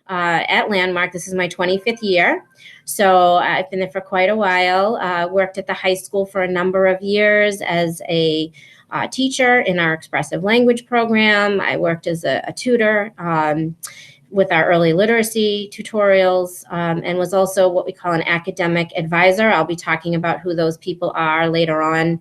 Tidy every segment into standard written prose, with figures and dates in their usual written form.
at Landmark. This is my 25th year. So I've been there for quite a while. Worked at the high school for a number of years as a teacher in our expressive language program. I worked as a tutor with our early literacy tutorials, and was also what we call an academic advisor. I'll be talking about who those people are later on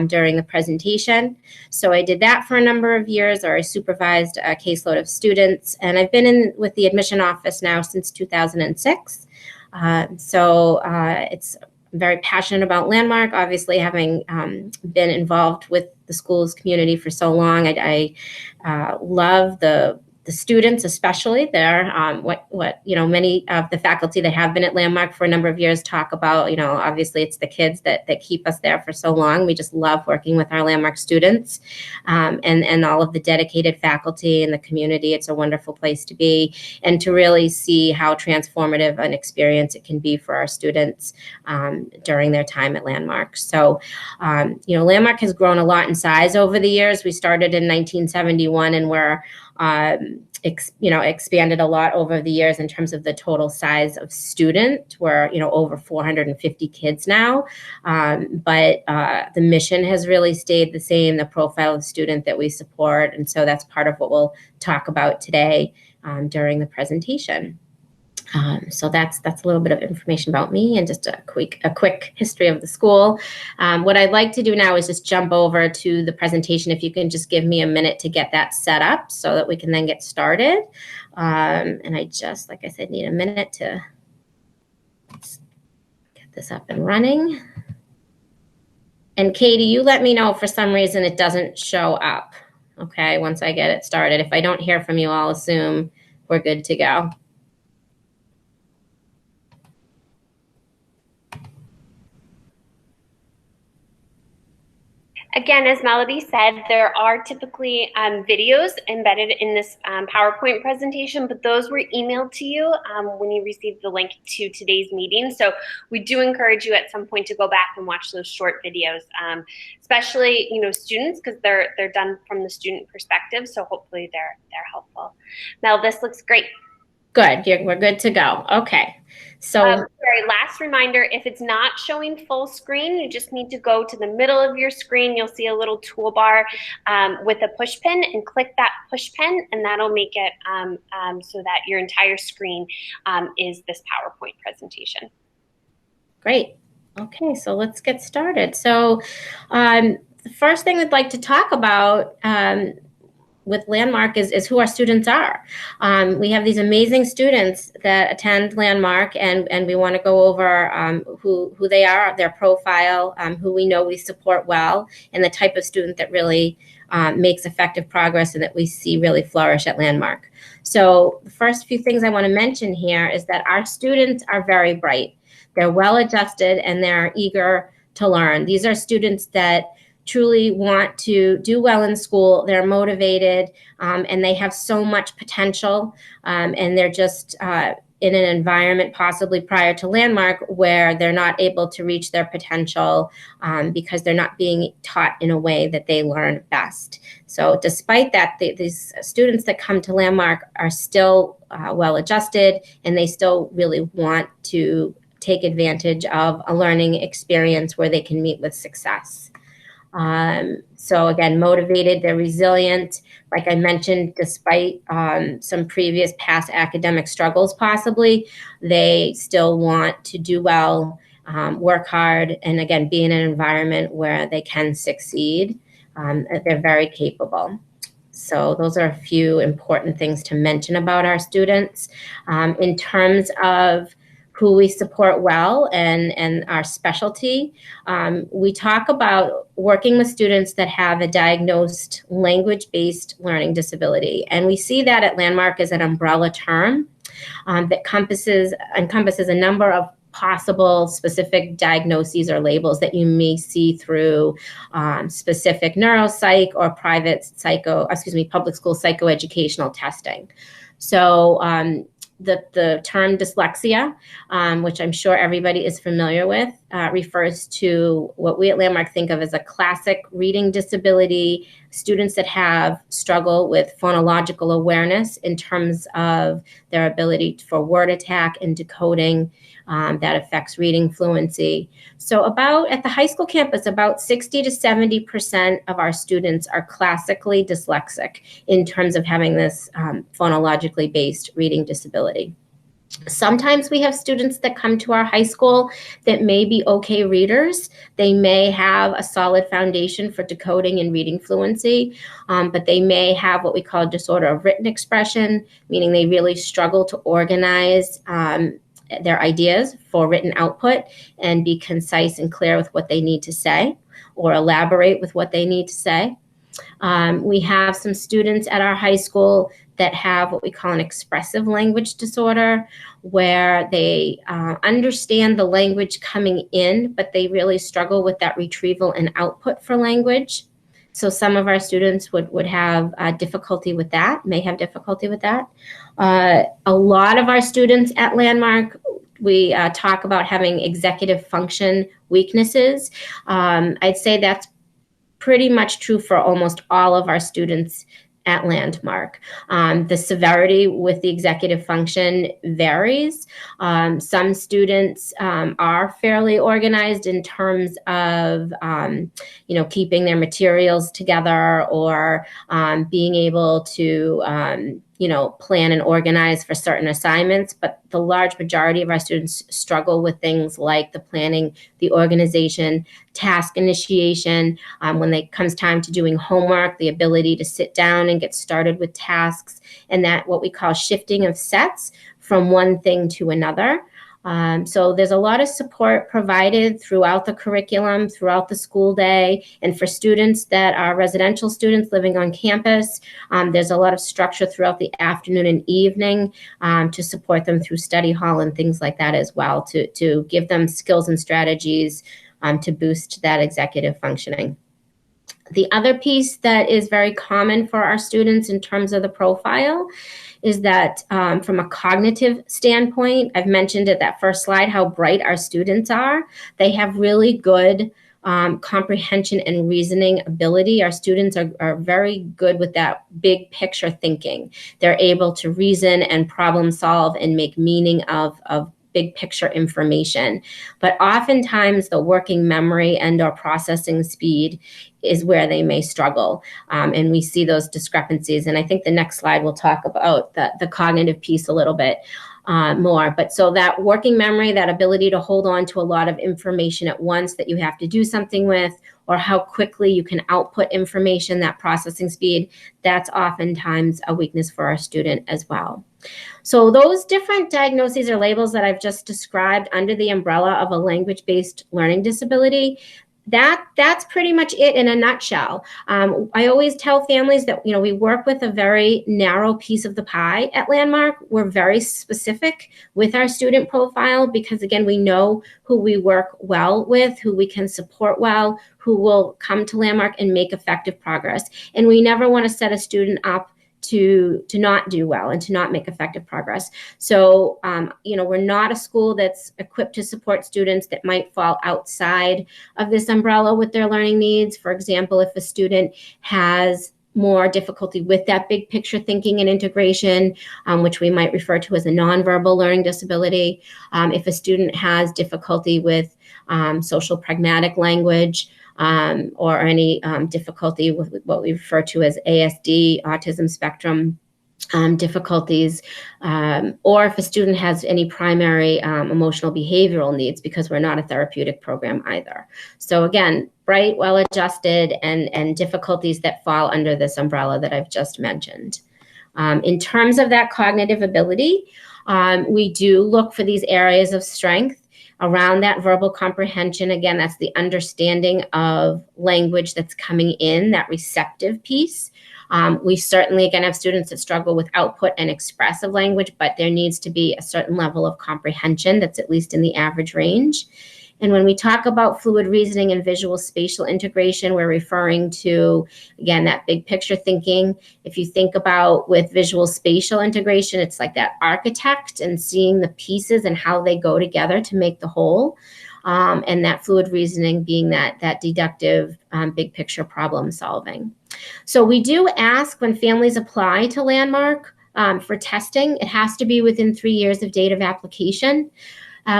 during the presentation. So I did that for a number of years, or I supervised a caseload of students, and I've been in with the admission office now since 2006. It's I'm very passionate about Landmark, obviously having been involved with the school's community for so long. I love the students, especially there. Many of the faculty that have been at Landmark for a number of years talk about, obviously it's the kids that keep us there for so long. We just love working with our Landmark students and all of the dedicated faculty in the community. It's a wonderful place to be, and to really see how transformative an experience it can be for our students during their time at Landmark. So, Landmark has grown a lot in size over the years. We started in 1971, and we're expanded a lot over the years in terms of the total size of student. We're, over 450 kids now, but the mission has really stayed the same, the profile of student that we support. And so that's part of what we'll talk about today during the presentation. So that's a little bit of information about me and just a quick history of the school. What I'd like to do now is just jump over to the presentation. If you can just give me a minute to get that set up so that we can then get started. And I just, like I said, need a minute to get this up and running. And Katie, you let me know if for some reason it doesn't show up. Okay, once I get it started. If I don't hear from you, I'll assume we're good to go. Again, as Melody said, there are typically videos embedded in this PowerPoint presentation, but those were emailed to you when you received the link to today's meeting. So we do encourage you at some point to go back and watch those short videos, especially students, because they're done from the student perspective. So hopefully they're helpful. Mel, this looks great. Good. We're good to go. Okay. So sorry, last reminder, if it's not showing full screen, you just need to go to the middle of your screen. You'll see a little toolbar with a push pin, and click that push pin, and that'll make it so that your entire screen is this PowerPoint presentation. Great. Okay, so let's get started. So the first thing I'd like to talk about with Landmark is who our students are. We have these amazing students that attend Landmark, and we want to go over who they are, their profile, who we know we support well, and the type of student that really makes effective progress and that we see really flourish at Landmark. So the first few things I want to mention here is that our students are very bright. They're well adjusted and they're eager to learn. These are students that truly want to do well in school. They're motivated, and they have so much potential, and they're just in an environment possibly prior to Landmark where they're not able to reach their potential because they're not being taught in a way that they learn best. So despite that, these students that come to Landmark are still well adjusted, and they still really want to take advantage of a learning experience where they can meet with success. So again, motivated, they're resilient. Like I mentioned, despite some previous past academic struggles possibly, they still want to do well, work hard, and again, be in an environment where they can succeed. They're very capable. So those are a few important things to mention about our students. In terms of who we support well and our specialty. We talk about working with students that have a diagnosed language-based learning disability. And we see that at Landmark as an umbrella term that encompasses a number of possible specific diagnoses or labels that you may see through specific neuropsych or public school psychoeducational testing. So the term dyslexia, which I'm sure everybody is familiar with, refers to what we at Landmark think of as a classic reading disability, students that have struggle with phonological awareness in terms of their ability for word attack and decoding that affects reading fluency. So at the high school campus, about 60 to 70% of our students are classically dyslexic in terms of having this phonologically based reading disability. Sometimes we have students that come to our high school that may be okay readers. They may have a solid foundation for decoding and reading fluency, but they may have what we call a disorder of written expression, meaning they really struggle to organize their ideas for written output and be concise and clear with what they need to say or elaborate with what they need to say. We have some students at our high school that have what we call an expressive language disorder, where they understand the language coming in, but they really struggle with that retrieval and output for language. So some of our students would have difficulty with that, may have difficulty with that. A lot of our students at Landmark, we talk about having executive function weaknesses. I'd say that's pretty much true for almost all of our students at Landmark. The severity with the executive function varies. Some students are fairly organized in terms of, keeping their materials together or being able to, plan and organize for certain assignments. But the large majority of our students struggle with things like the planning, the organization, task initiation. When it comes time to doing homework, the ability to sit down and get started with tasks, and that what we call shifting of sets from one thing to another. So there's a lot of support provided throughout the curriculum, throughout the school day, and for students that are residential students living on campus, there's a lot of structure throughout the afternoon and evening to support them through study hall and things like that as well, to give them skills and strategies to boost that executive functioning. The other piece that is very common for our students in terms of the profile is that from a cognitive standpoint, I've mentioned at that first slide how bright our students are. They have really good comprehension and reasoning ability. Our students are very good with that big picture thinking. They're able to reason and problem solve and make meaning of big picture information. But oftentimes the working memory and or processing speed is where they may struggle. And we see those discrepancies. And I think the next slide will talk about the cognitive piece a little bit more. But so that working memory, that ability to hold on to a lot of information at once that you have to do something with, or how quickly you can output information, that processing speed, that's oftentimes a weakness for our student as well. So those different diagnoses or labels that I've just described under the umbrella of a language-based learning disability, that's pretty much it in a nutshell. I always tell families that, we work with a very narrow piece of the pie at Landmark. We're very specific with our student profile because, again, we know who we work well with, who we can support well, who will come to Landmark and make effective progress. And we never want to set a student up to not do well and to not make effective progress. So, we're not a school that's equipped to support students that might fall outside of this umbrella with their learning needs. For example, if a student has more difficulty with that big picture thinking and integration, which we might refer to as a nonverbal learning disability. If a student has difficulty with social pragmatic language, or any difficulty with what we refer to as ASD, autism spectrum difficulties, or if a student has any primary emotional behavioral needs, because we're not a therapeutic program either. So again, bright, well-adjusted, and difficulties that fall under this umbrella that I've just mentioned. In terms of that cognitive ability, we do look for these areas of strength around that verbal comprehension. Again, that's the understanding of language that's coming in, that receptive piece. We certainly, again, have students that struggle with output and expressive language, but there needs to be a certain level of comprehension that's at least in the average range. And when we talk about fluid reasoning and visual spatial integration, we're referring to, again, that big picture thinking. If you think about with visual spatial integration, it's like that architect and seeing the pieces and how they go together to make the whole. and that fluid reasoning being that deductive big picture problem solving. So we do ask when families apply to Landmark for testing, it has to be within 3 years of date of application.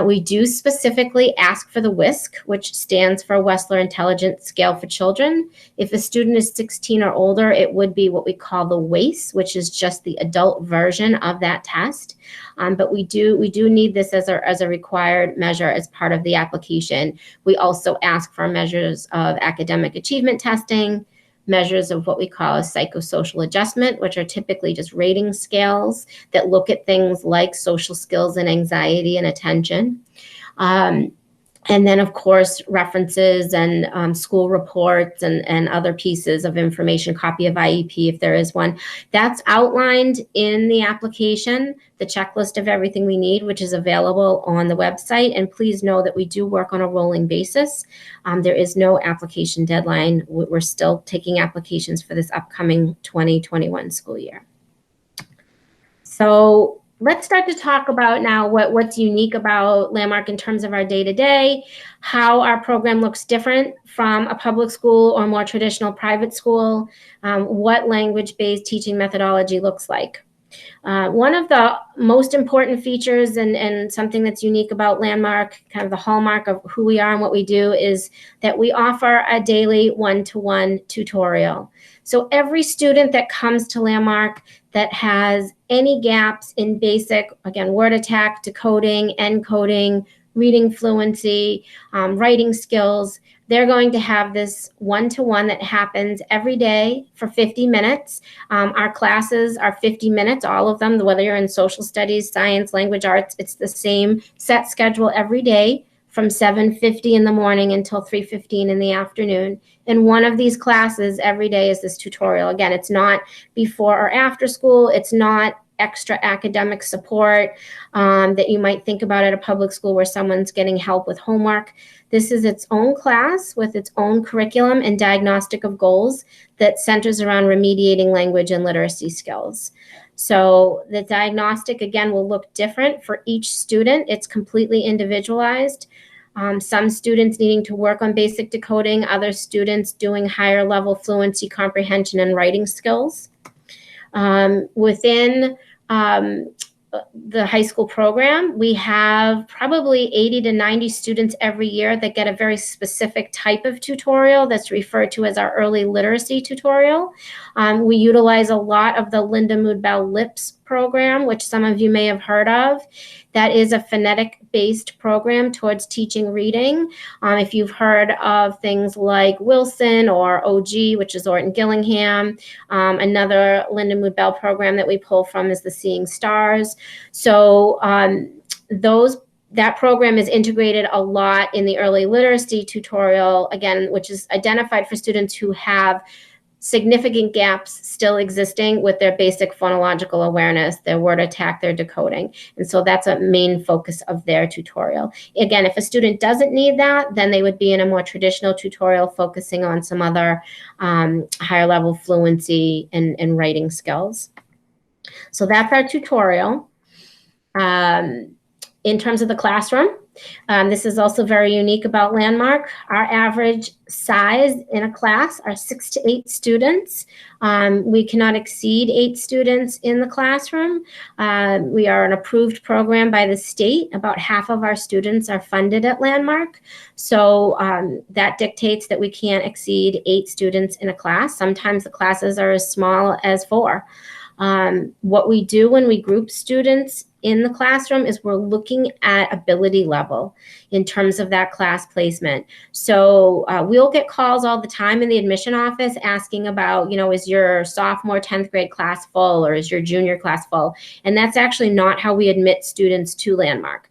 We do specifically ask for the WISC, which stands for Wessler Intelligence Scale for Children. If a student is 16 or older, it would be what we call the WACE, which is just the adult version of that test. But we do need this as a required measure as part of the application. We also ask for measures of academic achievement testing, measures of what we call a psychosocial adjustment, which are typically just rating scales that look at things like social skills and anxiety and attention. And then, of course, references and school reports and other pieces of information, copy of IEP if there is one. That's outlined in the application, the checklist of everything we need, which is available on the website. And please know that we do work on a rolling basis. There is no application deadline. We're still taking applications for this upcoming 2021 school year. So let's start to talk about now what's unique about Landmark in terms of our day-to-day, how our program looks different from a public school or more traditional private school, what language-based teaching methodology looks like. One of the most important features and something that's unique about Landmark, kind of the hallmark of who we are and what we do, is that we offer a daily one-to-one tutorial. So every student that comes to Landmark that has any gaps in basic, again, word attack, decoding, encoding, reading fluency, writing skills, they're going to have this one-to-one that happens every day for 50 minutes. Our classes are 50 minutes, all of them, whether you're in social studies, science, language arts, it's the same set schedule every day from 7:50 in the morning until 3:15 in the afternoon. And one of these classes every day is this tutorial. Again, it's not before or after school. It's not extra academic support that you might think about at a public school where someone's getting help with homework. This is its own class with its own curriculum and diagnostic of goals that centers around remediating language and literacy skills. So the diagnostic, again, will look different for each student. It's completely individualized. Some students needing to work on basic decoding, other students doing higher level fluency, comprehension, and writing skills. Within the high school program, we have probably 80 to 90 students every year that get a very specific type of tutorial that's referred to as our early literacy tutorial. We utilize a lot of the Linda Mood-Bell LIPS program, which some of you may have heard of. That is a phonetic-based program towards teaching reading. If you've heard of things like Wilson or OG, which is Orton Gillingham, another Linda Mood-Bell program that we pull from is the Seeing Stars. So that program is integrated a lot in the early literacy tutorial, again, which is identified for students who have significant gaps still existing with their basic phonological awareness, their word attack, their decoding. And so that's a main focus of their tutorial. Again, if a student doesn't need that, then they would be in a more traditional tutorial focusing on some other higher level fluency and writing skills. So that's our tutorial. In terms of the classroom, this is also very unique about Landmark. Our average size in a class are 6 to 8 students. We cannot exceed 8 students in the classroom. We are an approved program by the state. About half of our students are funded at Landmark. So that dictates that we can't exceed 8 students in a class. Sometimes the classes are as small as 4. What we do when we group students in the classroom is we're looking at ability level in terms of that class placement. So we'll get calls all the time in the admission office asking about, is your sophomore 10th grade class full or is your junior class full? And that's actually not how we admit students to Landmark.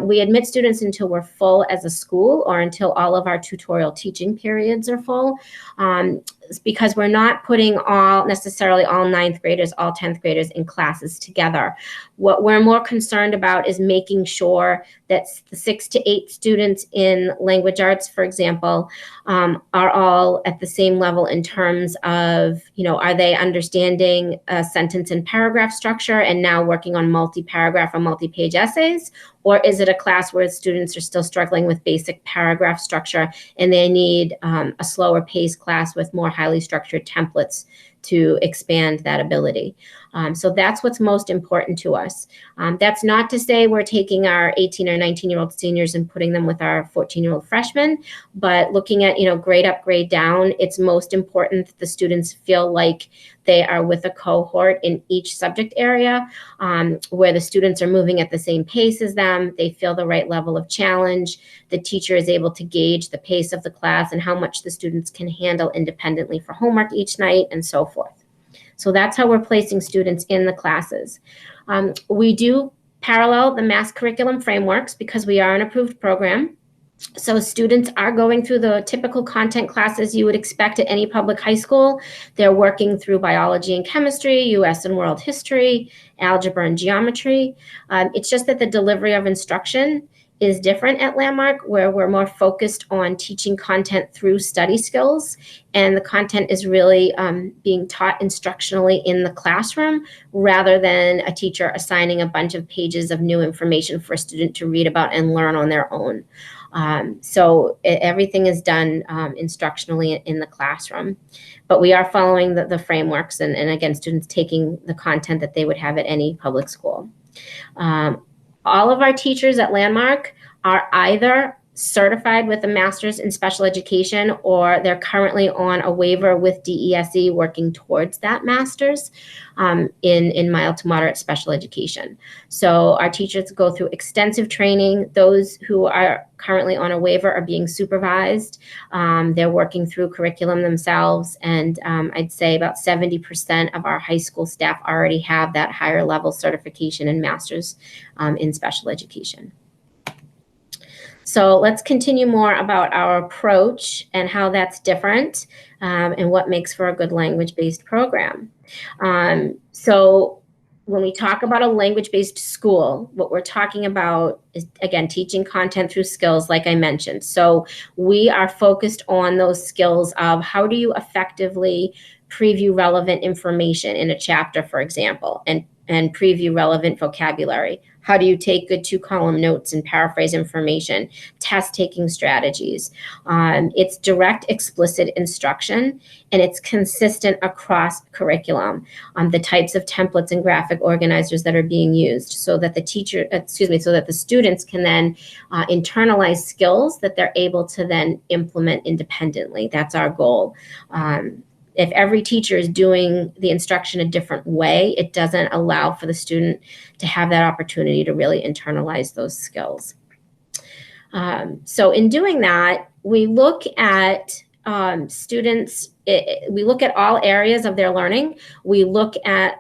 We admit students until we're full as a school or until all of our tutorial teaching periods are full. Because we're not putting necessarily all 9th graders, all 10th graders in classes together. What we're more concerned about is making sure that the 6 to 8 students in language arts, for example, are all at the same level in terms of, are they understanding a sentence and paragraph structure and now working on multi-paragraph or multi-page essays? or is it a class where students are still struggling with basic paragraph structure and they need a slower paced class with more highly structured templates to expand that ability? So that's what's most important to us. That's not to say we're taking our 18 or 19-year-old seniors and putting them with our 14-year-old freshmen, but looking at, grade up, grade down, it's most important that the students feel like they are with a cohort in each subject area, where the students are moving at the same pace as them, they feel the right level of challenge, the teacher is able to gauge the pace of the class and how much the students can handle independently for homework each night, and so forth. So that's how we're placing students in the classes. We do parallel the mass curriculum frameworks because we are an approved program. So students are going through the typical content classes you would expect at any public high school. They're working through biology and chemistry, US and world history, algebra and geometry. It's just that the delivery of instruction is different at Landmark, where we're more focused on teaching content through study skills, and the content is really being taught instructionally in the classroom rather than a teacher assigning a bunch of pages of new information for a student to read about and learn on their own. So everything is done instructionally in the classroom, but we are following the frameworks and again, students taking the content that they would have at any public school. All of our teachers at Landmark are either certified with a master's in special education or they're currently on a waiver with DESE working towards that master's in mild to moderate special education. So our teachers go through extensive training. Those who are currently on a waiver are being supervised. They're working through curriculum themselves, and I'd say about 70% of our high school staff already have that higher level certification and master's in special education. So let's continue more about our approach and how that's different and what makes for a good language-based program. So when we talk about a language-based school, what we're talking about is, again, teaching content through skills, like I mentioned. So we are focused on those skills of how do you effectively preview relevant information in a chapter, for example, and preview relevant vocabulary. How do you take good two-column notes and paraphrase information? Test-taking strategies. It's direct, explicit instruction, and it's consistent across curriculum. The types of templates and graphic organizers that are being used, so that the students can then internalize skills that they're able to then implement independently. That's our goal. If every teacher is doing the instruction a different way, it doesn't allow for the student to have that opportunity to really internalize those skills. So in doing that, we look at students, we look at all areas of their learning. We look at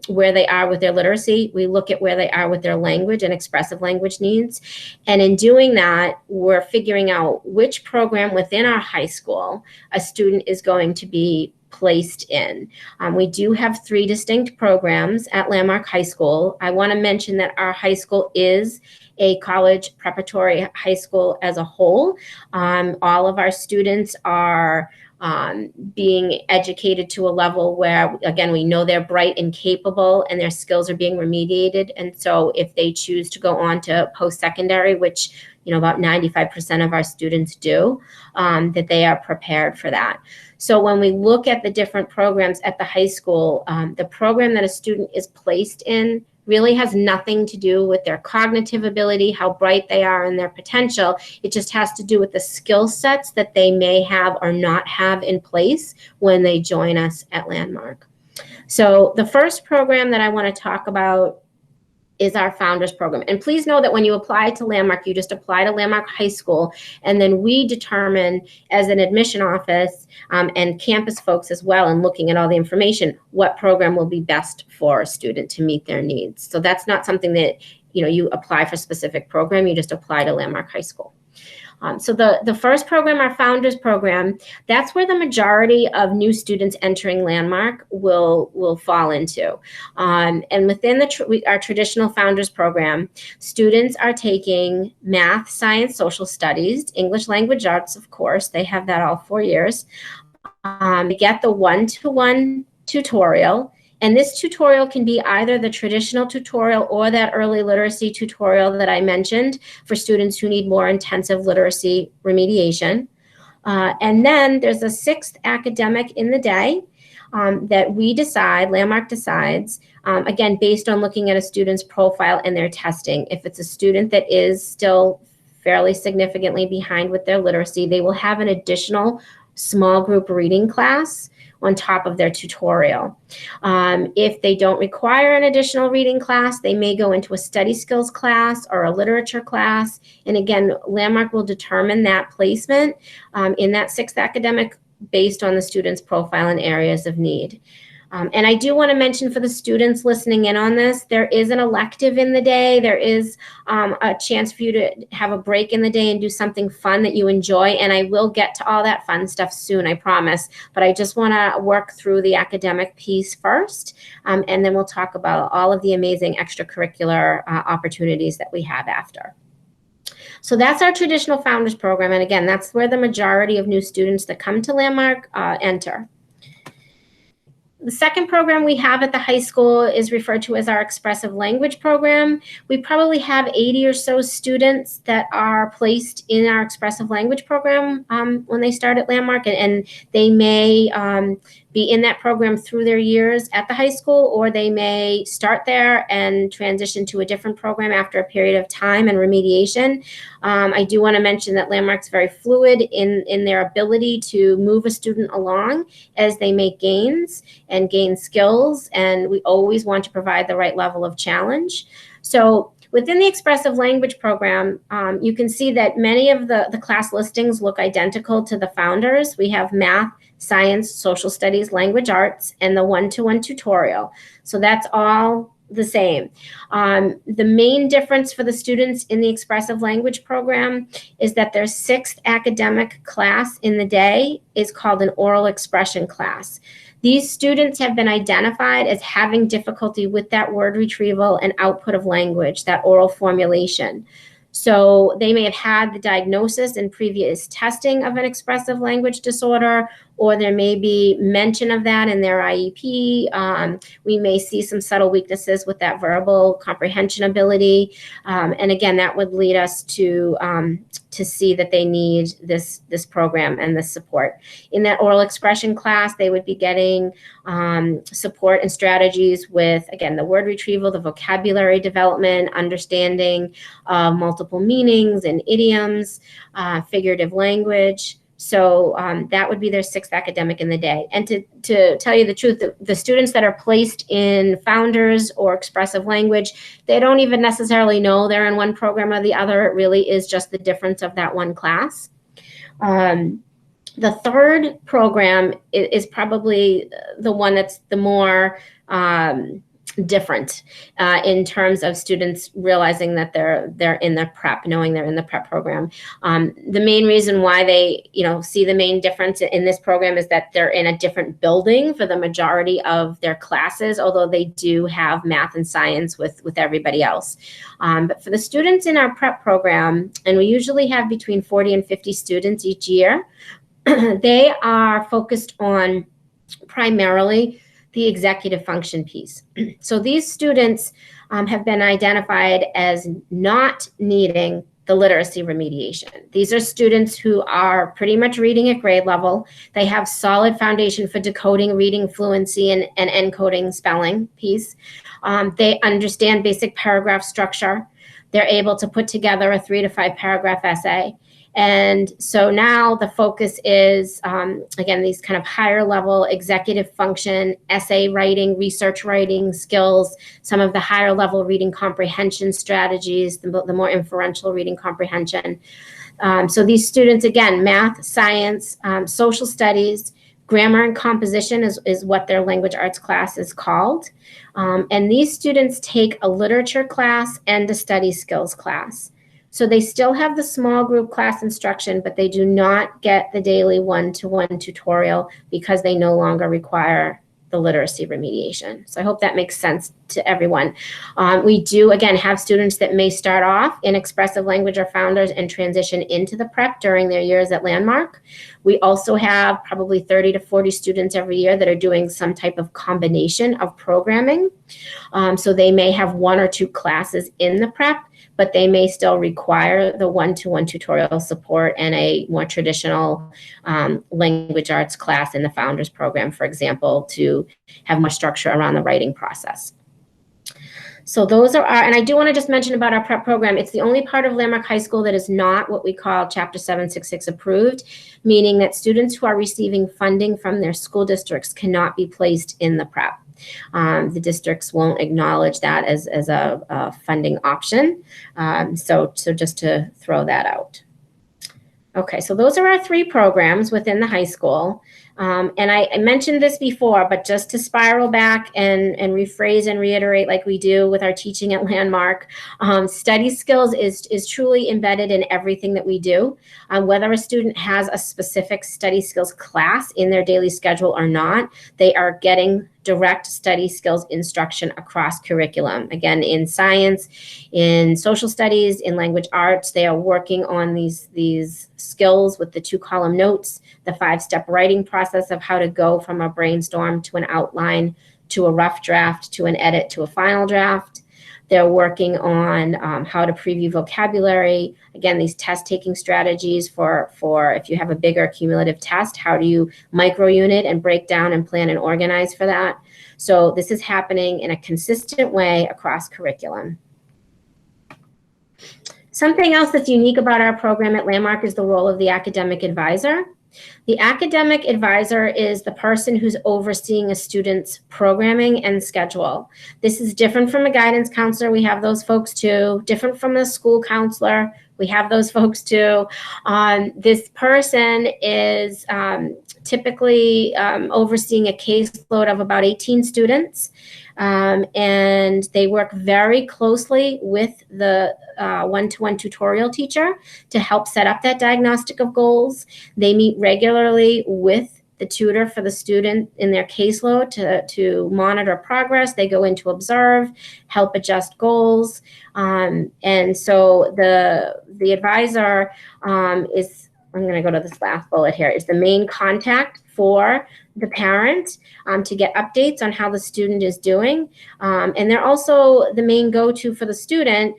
where they are with their literacy. We look at where they are with their language and expressive language needs. And in doing that, we're figuring out which program within our high school a student is going to be placed in. We do have 3 distinct programs at Landmark High School. I want to mention that our high school is a college preparatory high school as a whole. All of our students are being educated to a level where, again, we know they're bright and capable and their skills are being remediated. And so if they choose to go on to post-secondary, which about 95% of our students do, that they are prepared for that. So when we look at the different programs at the high school, the program that a student is placed in really has nothing to do with their cognitive ability, how bright they are, and their potential. It just has to do with the skill sets that they may have or not have in place when they join us at Landmark. So the first program that I want to talk about is our Founders Program. And please know that when you apply to Landmark, you just apply to Landmark High School, and then we determine as an admission office and campus folks as well, and looking at all the information, what program will be best for a student to meet their needs. So that's not something that you apply for a specific program, you just apply to Landmark High School. So the first program, our Founders Program, that's where the majority of new students entering Landmark will fall into. And within our traditional Founders Program, students are taking math, science, social studies, English language arts, of course, they have that all 4 years. They get the one-to-one tutorial And this tutorial can be either the traditional tutorial or that early literacy tutorial that I mentioned for students who need more intensive literacy remediation. And then there's a sixth academic in the day that we decide, Landmark decides, again, based on looking at a student's profile and their testing. If it's a student that is still fairly significantly behind with their literacy, they will have an additional small group reading class on top of their tutorial. If they don't require an additional reading class, they may go into a study skills class or a literature class. And again, Landmark will determine that placement in that sixth academic based on the student's profile and areas of need. And I do want to mention for the students listening in on this, there is an elective in the day. There is a chance for you to have a break in the day and do something fun that you enjoy. And I will get to all that fun stuff soon, I promise. But I just want to work through the academic piece first. And then we'll talk about all of the amazing extracurricular opportunities that we have after. So that's our traditional founders program. And again, that's where the majority of new students that come to Landmark enter. The second program we have at the high school is referred to as our expressive language program. We probably have 80 or so students that are placed in our expressive language program when they start at Landmark, and they may be in that program through their years at the high school, or they may start there and transition to a different program after a period of time and remediation. I do want to mention that Landmark's very fluid in their ability to move a student along as they make gains and gain skills, and we always want to provide the right level of challenge. So within the expressive language program, you can see that many of the class listings look identical to the founders. We have math, science, social studies, language arts, and the one-to-one tutorial. So that's all the same. The main difference for the students in the expressive language program is that their sixth academic class in the day is called an oral expression class. These students have been identified as having difficulty with that word retrieval and output of language, that oral formulation. So they may have had the diagnosis and previous testing of an expressive language disorder, or there may be mention of that in their IEP. We may see some subtle weaknesses with that verbal comprehension ability. And again, that would lead us to see that they need this program and this support. In that oral expression class, they would be getting support and strategies with, again, the word retrieval, the vocabulary development, understanding multiple meanings and idioms, figurative language. So that would be their sixth academic in the day. And to tell you the truth, the students that are placed in founders or expressive language, they don't even necessarily know they're in one program or the other. It really is just the difference of that one class. The third program is probably the one that's the more different in terms of students realizing that they're in the prep, knowing they're in the prep program. The main reason why they see the main difference in this program is that they're in a different building for the majority of their classes, although they do have math and science with everybody else. But for the students in our prep program, and we usually have between 40 and 50 students each year, they are focused on primarily the executive function piece. So these students have been identified as not needing the literacy remediation. These are students who are pretty much reading at grade level. They have solid foundation for decoding, reading fluency, and encoding spelling piece. They understand basic paragraph structure. They're able to put together a 3 to 5 paragraph essay. And so now the focus is, again, these kind of higher level executive function, essay writing, research writing skills, some of the higher level reading comprehension strategies, the more inferential reading comprehension. So these students, again, math, science, social studies, grammar and composition is what their language arts class is called. And these students take a literature class and a study skills class. So they still have the small group class instruction, but they do not get the daily one-to-one tutorial because they no longer require the literacy remediation. So I hope that makes sense to everyone. We do, again, have students that may start off in expressive language or founders and transition into the prep during their years at Landmark. We also have probably 30 to 40 students every year that are doing some type of combination of programming. So they may have 1 or 2 classes in the prep, but they may still require the one-to-one tutorial support and a more traditional language arts class in the Founders Program, for example, to have more structure around the writing process. So those are our, and I do want to just mention about our prep program. It's the only part of Landmark High School that is not what we call Chapter 766 approved, meaning that students who are receiving funding from their school districts cannot be placed in the prep. The districts won't acknowledge that as a funding option. So just to throw that out. Okay, so those are our 3 programs within the high school. And I mentioned this before, but just to spiral back and rephrase and reiterate like we do with our teaching at Landmark, study skills is truly embedded in everything that we do. Whether a student has a specific study skills class in their daily schedule or not, they are getting direct study skills instruction across curriculum. Again, in science, in social studies, in language arts, they are working on these skills with the 2-column notes, the 5-step writing process of how to go from a brainstorm to an outline, to a rough draft, to an edit, to a final draft. They're working on how to preview vocabulary. Again, these test-taking strategies for if you have a bigger cumulative test, how do you micro-unit and break down and plan and organize for that? So this is happening in a consistent way across curriculum. Something else that's unique about our program at Landmark is the role of the academic advisor. The academic advisor is the person who's overseeing a student's programming and schedule. This is different from a guidance counselor. We have those folks too. Different from a school counselor. We have those folks too. This person is typically overseeing a caseload of about 18 students. And they work very closely with the one-to-one tutorial teacher to help set up that diagnostic of goals. They meet regularly with the tutor for the student in their caseload to monitor progress. They go in to observe, help adjust goals. And so the advisor is, I'm going to go to this last bullet here, is the main contact for the parent to get updates on how the student is doing. And they're also the main go-to for the student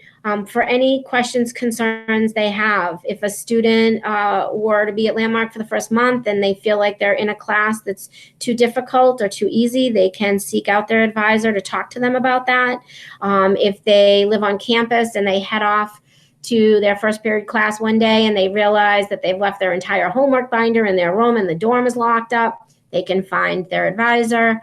for any questions, concerns they have. If a student were to be at Landmark for the first month and they feel like they're in a class that's too difficult or too easy, they can seek out their advisor to talk to them about that. If they live on campus and they head off to their first period class one day and they realize that they've left their entire homework binder in their room and the dorm is locked up, they can find their advisor.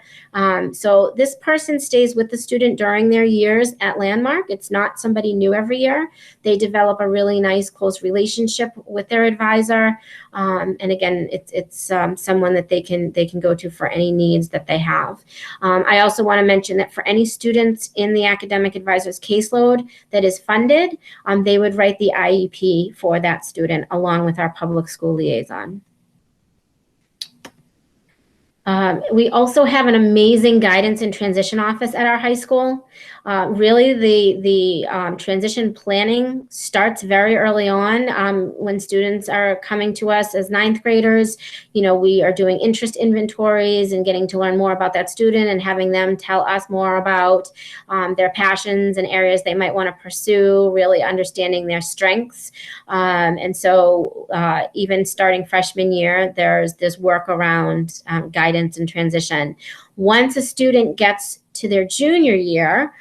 So this person stays with the student during their years at Landmark. It's not somebody new every year. They develop a really nice, close relationship with their advisor. And again, it's someone that they can go to for any needs that they have. I also want to mention that for any students in the academic advisor's caseload that is funded, they would write the IEP for that student along with our public school liaison. We also have an amazing guidance and transition office at our high school. Really, the transition planning starts very early on when students are coming to us as 9th graders. You know, we are doing interest inventories and getting to learn more about that student and having them tell us more about their passions and areas they might want to pursue, really understanding their strengths. And so even starting freshman year, there's work around guidance and transition. Once a student gets to their junior year,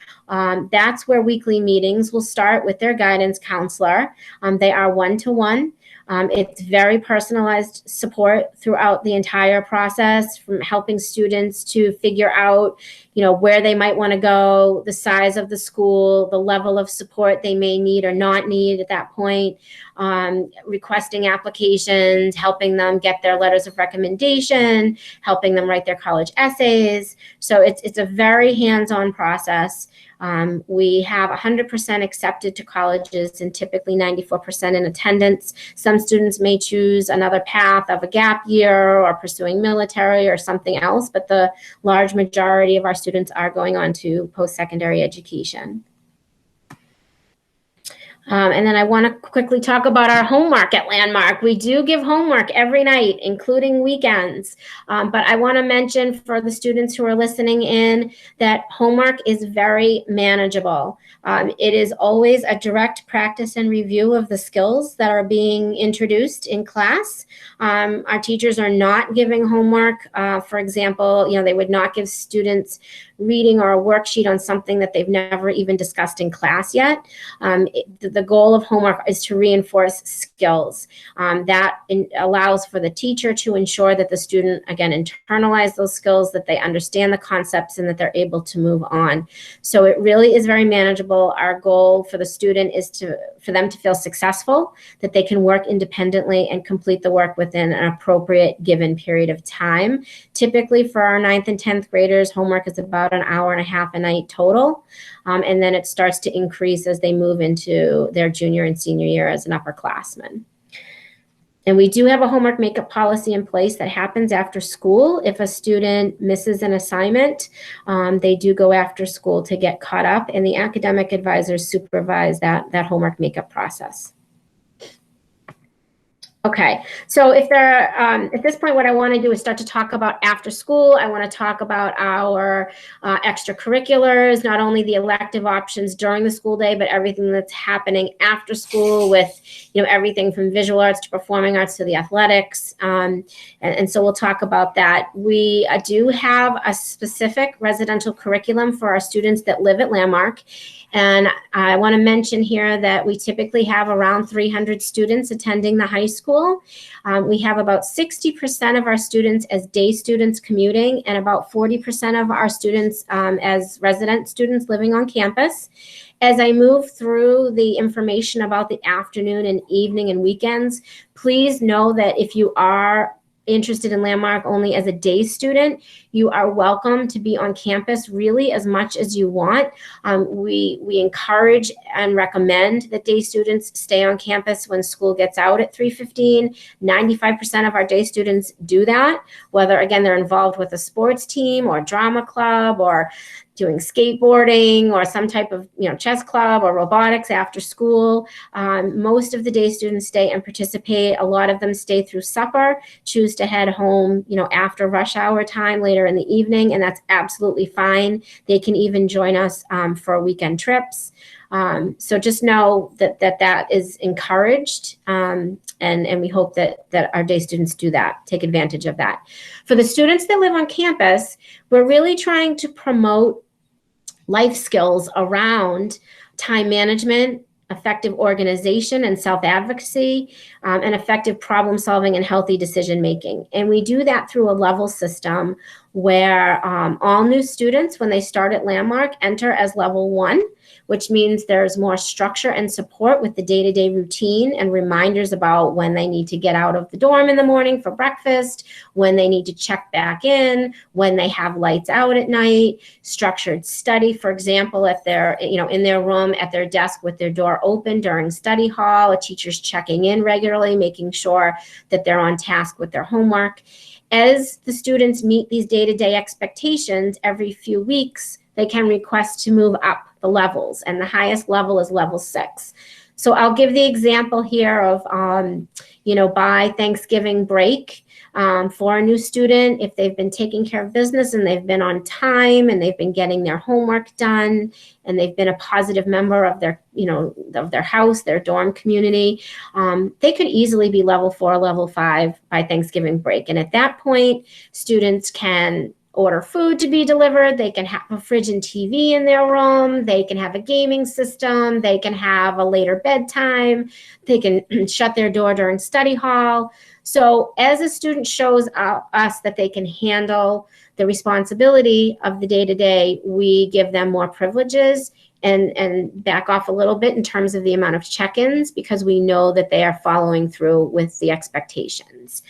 that's where weekly meetings will start with their guidance counselor. They are one-to-one. It's very personalized support throughout the entire process, from helping students to figure out, you know, where they might want to go, the size of the school, the level of support they may need or not need at that point, requesting applications, helping them get their letters of recommendation, helping them write their college essays. So it's a very hands-on process. We have 100% accepted to colleges and typically 94% in attendance. Some students may choose another path of a gap year or pursuing military or something else, but the large majority of our students are going on to post-secondary education. And then I want to quickly talk about our homework at Landmark. We do give homework every night, including weekends. But I want to mention for the students who are listening in that homework is very manageable. It is always a direct practice and review of the skills that are being introduced in class. Our teachers are not giving homework. For example, they would not give students reading or a worksheet on something that they've never even discussed in class yet. The goal of homework is to reinforce skills. That allows for the teacher to ensure that the student, again, internalize those skills, that they understand the concepts, and that they're able to move on. So it really is very manageable. Our goal for the student is for them to feel successful, that they can work independently and complete the work within an appropriate given period of time. Typically for our 9th and 10th graders, homework is about an hour and a half a night total. And then it starts to increase as they move into their junior and senior year as an upperclassman. And we do have a homework makeup policy in place that happens after school. If a student misses an assignment, they do go after school to get caught up, and the academic advisors supervise that homework makeup process. Okay, so at this point, what I want to do is start to talk about after school. I want to talk about our extracurriculars, not only the elective options during the school day, but everything that's happening after school with, everything from visual arts to performing arts to the athletics. And so we'll talk about that. We do have a specific residential curriculum for our students that live at Landmark. And I want to mention here that we typically have around 300 students attending the high school. We have about 60% of our students as day students commuting, and about 40% of our students as resident students living on campus. As I move through the information about the afternoon and evening and weekends, please know that if you are interested in Landmark only as a day student, you are welcome to be on campus really as much as you want. We encourage and recommend that day students stay on campus when school gets out at 3:15. 95% of our day students do that, whether, again, they're involved with a sports team or drama club or doing skateboarding or some type of chess club or robotics after school. Most of the day students stay and participate. A lot of them stay through supper, choose to head home after rush hour time later in the evening, and that's absolutely fine. They can even join us for weekend trips. So just know that is encouraged, and we hope that our day students do that, take advantage of that. For the students that live on campus, we're really trying to promote life skills around time management, effective organization and self-advocacy, and effective problem solving and healthy decision making. And we do that through a level system where all new students, when they start at Landmark, enter as level 1, which means there's more structure and support with the day-to-day routine and reminders about when they need to get out of the dorm in the morning for breakfast, when they need to check back in, when they have lights out at night, structured study, for example, at their, in their room at their desk with their door open during study hall, a teacher's checking in regularly, making sure that they're on task with their homework. As the students meet these day-to-day expectations, every few weeks, they can request to move up the levels, and the highest level is level 6. So I'll give the example here of, by Thanksgiving break, for a new student, if they've been taking care of business and they've been on time and they've been getting their homework done and they've been a positive member of their, of their house, their dorm community, they could easily be level 4, level 5 by Thanksgiving break. And at that point, students can order food to be delivered. They can have a fridge and TV in their room. They can have a gaming system. They can have a later bedtime. They can shut their door during study hall. So as a student shows us that they can handle the responsibility of the day-to-day, we give them more privileges and back off a little bit in terms of the amount of check-ins, because we know that they are following through with the expectations.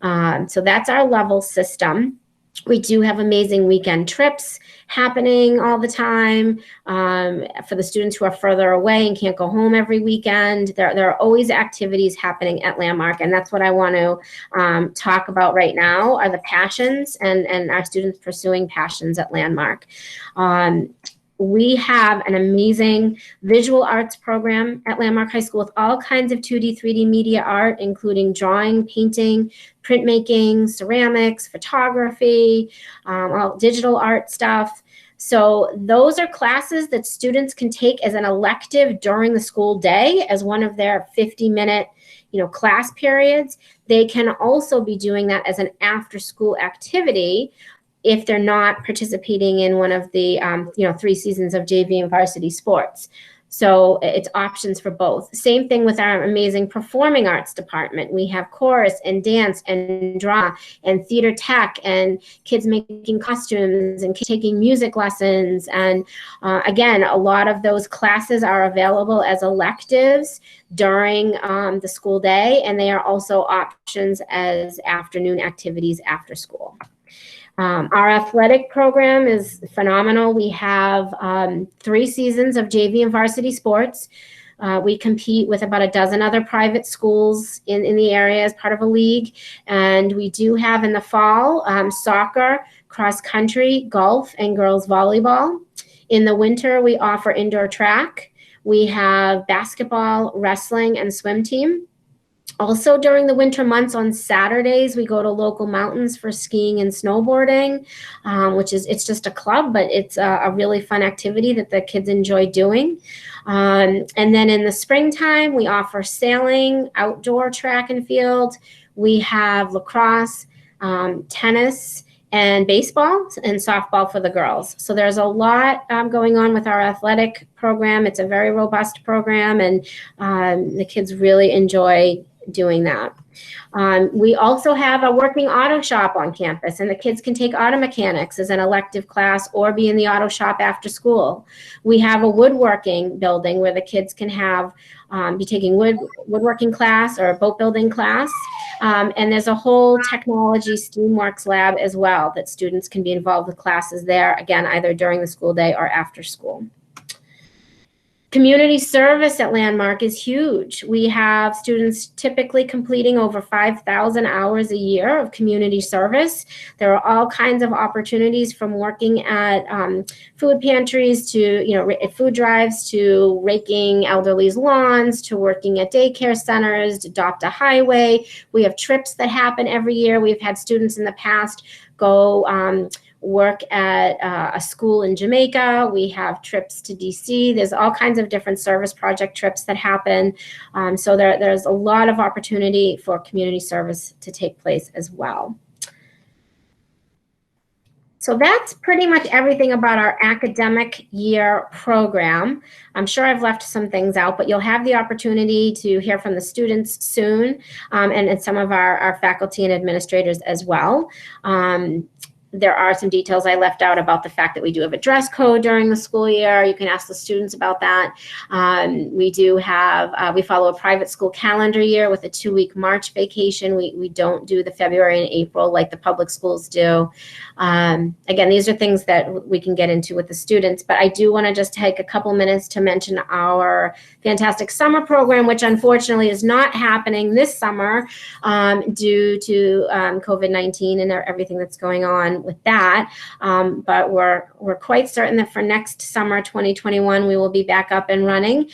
So that's our level system. We do have amazing weekend trips happening all the time for the students who are further away and can't go home every weekend. There are always activities happening at Landmark, and that's what I want to talk about right now are the passions and our students pursuing passions at Landmark. We have an amazing visual arts program at Landmark High School with all kinds of 2D, 3D media art, including drawing, painting, printmaking, ceramics, photography, all digital art stuff. So those are classes that students can take as an elective during the school day as one of their 50-minute class periods. They can also be doing that as an after-school activity if they're not participating in one of the 3 seasons of JV and varsity sports. So it's options for both. Same thing with our amazing performing arts department. We have chorus and dance and drama and theater tech and kids making costumes and kids taking music lessons. And again, a lot of those classes are available as electives during the school day, and they are also options as afternoon activities after school. Our athletic program is phenomenal. We have 3 seasons of JV and varsity sports. We compete with about a dozen other private schools in the area as part of a league. And we do have in the fall soccer, cross country, golf, and girls volleyball. In the winter, we offer indoor track. We have basketball, wrestling, and swim team. Also during the winter months on Saturdays, we go to local mountains for skiing and snowboarding, it's just a club, but it's a really fun activity that the kids enjoy doing. And then in the springtime, we offer sailing, outdoor track and field. We have lacrosse, tennis, and baseball and softball for the girls. So there's a lot going on with our athletic program. It's a very robust program, and the kids really enjoy doing that. We also have a working auto shop on campus, and the kids can take auto mechanics as an elective class or be in the auto shop after school. We have a woodworking building where the kids can be taking woodworking class or a boat building class. And there's a whole technology Steamworks lab as well that students can be involved with classes there, again, either during the school day or after school. Community service at Landmark is huge. We have students typically completing over 5,000 hours a year of community service. There are all kinds of opportunities from working at food pantries to food drives to raking elderly's lawns to working at daycare centers, to adopt a highway. We have trips that happen every year. We've had students in the past go work at a school in Jamaica. We have trips to DC. There's all kinds of different service project trips that happen. So there's a lot of opportunity for community service to take place as well. So that's pretty much everything about our academic year program. I'm sure I've left some things out, but you'll have the opportunity to hear from the students soon and some of our faculty and administrators as well. There are some details I left out about the fact that we do have a dress code during the school year. You can ask the students about that. We follow a private school calendar year with a 2-week March vacation. We don't do the February and April like the public schools do. Again, these are things that we can get into with the students, but I do want to just take a couple minutes to mention our fantastic summer program, which unfortunately is not happening this summer due to COVID-19 and everything that's going on with that. But we're quite certain that for next summer, 2021, we will be back up and running.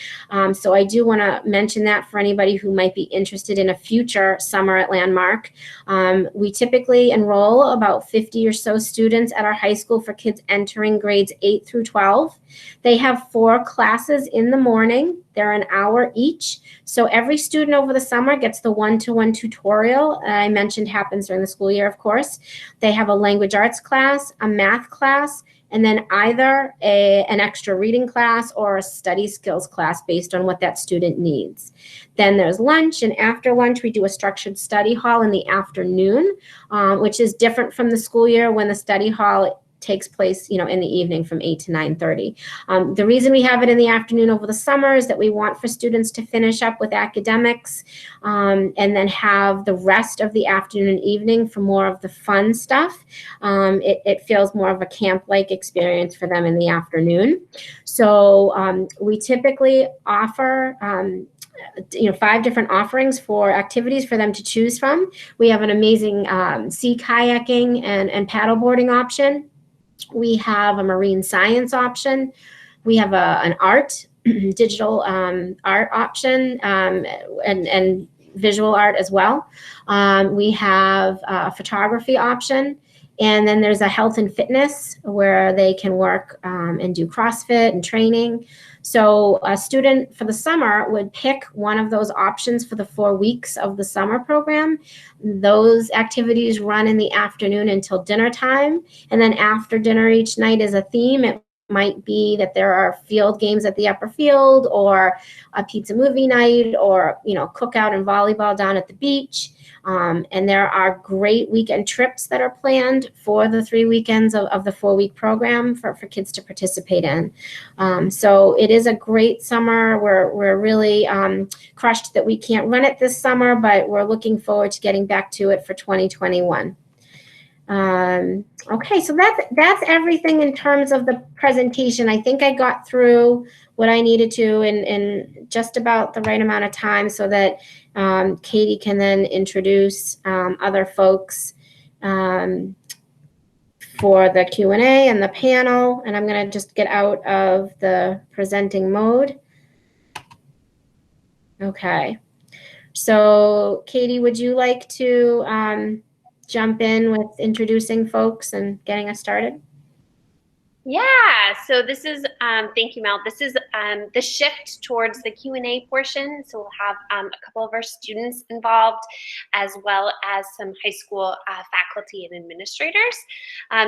So I do want to mention that for anybody who might be interested in a future summer at Landmark. We typically enroll about 50 or so students at our high school for kids entering grades 8 through 12. They have 4 classes in the morning. They're an hour each. So every student over the summer gets the one-to-one tutorial I mentioned happens during the school year, of course. They have a language arts class, a math class, and then either an extra reading class or a study skills class based on what that student needs. Then there's lunch, and after lunch, we do a structured study hall in the afternoon, which is different from the school year when the study hall takes place, in the evening from 8 to 9:30. The reason we have it in the afternoon over the summer is that we want for students to finish up with academics, and then have the rest of the afternoon and evening for more of the fun stuff. It feels more of a camp-like experience for them in the afternoon. So we typically offer 5 different offerings for activities for them to choose from. We have an amazing sea kayaking and paddleboarding option. We have a marine science option. We have an art, digital art option, and visual art as well. We have a photography option. And then there's a health and fitness where they can work and do CrossFit and training. So a student for the summer would pick one of those options for the 4 weeks of the summer program. Those activities run in the afternoon until dinner time. And then after dinner each night is a theme. It might be that there are field games at the upper field, or a pizza movie night, or cookout and volleyball down at the beach. And there are great weekend trips that are planned for the 3 weekends of the 4-week program for kids to participate in. So it is a great summer. We're really crushed that we can't run it this summer, but we're looking forward to getting back to it for 2021. Okay, so that's everything in terms of the presentation. I think I got through what I needed to in just about the right amount of time, so that Katie can then introduce other folks for the Q&A and the panel. And I'm going to just get out of the presenting mode. Okay. So Katie, would you like to jump in with introducing folks and getting us started? Yeah, so this is, thank you, Mel. This is the shift towards the Q&A portion. So we'll have a couple of our students involved, as well as some high school faculty and administrators.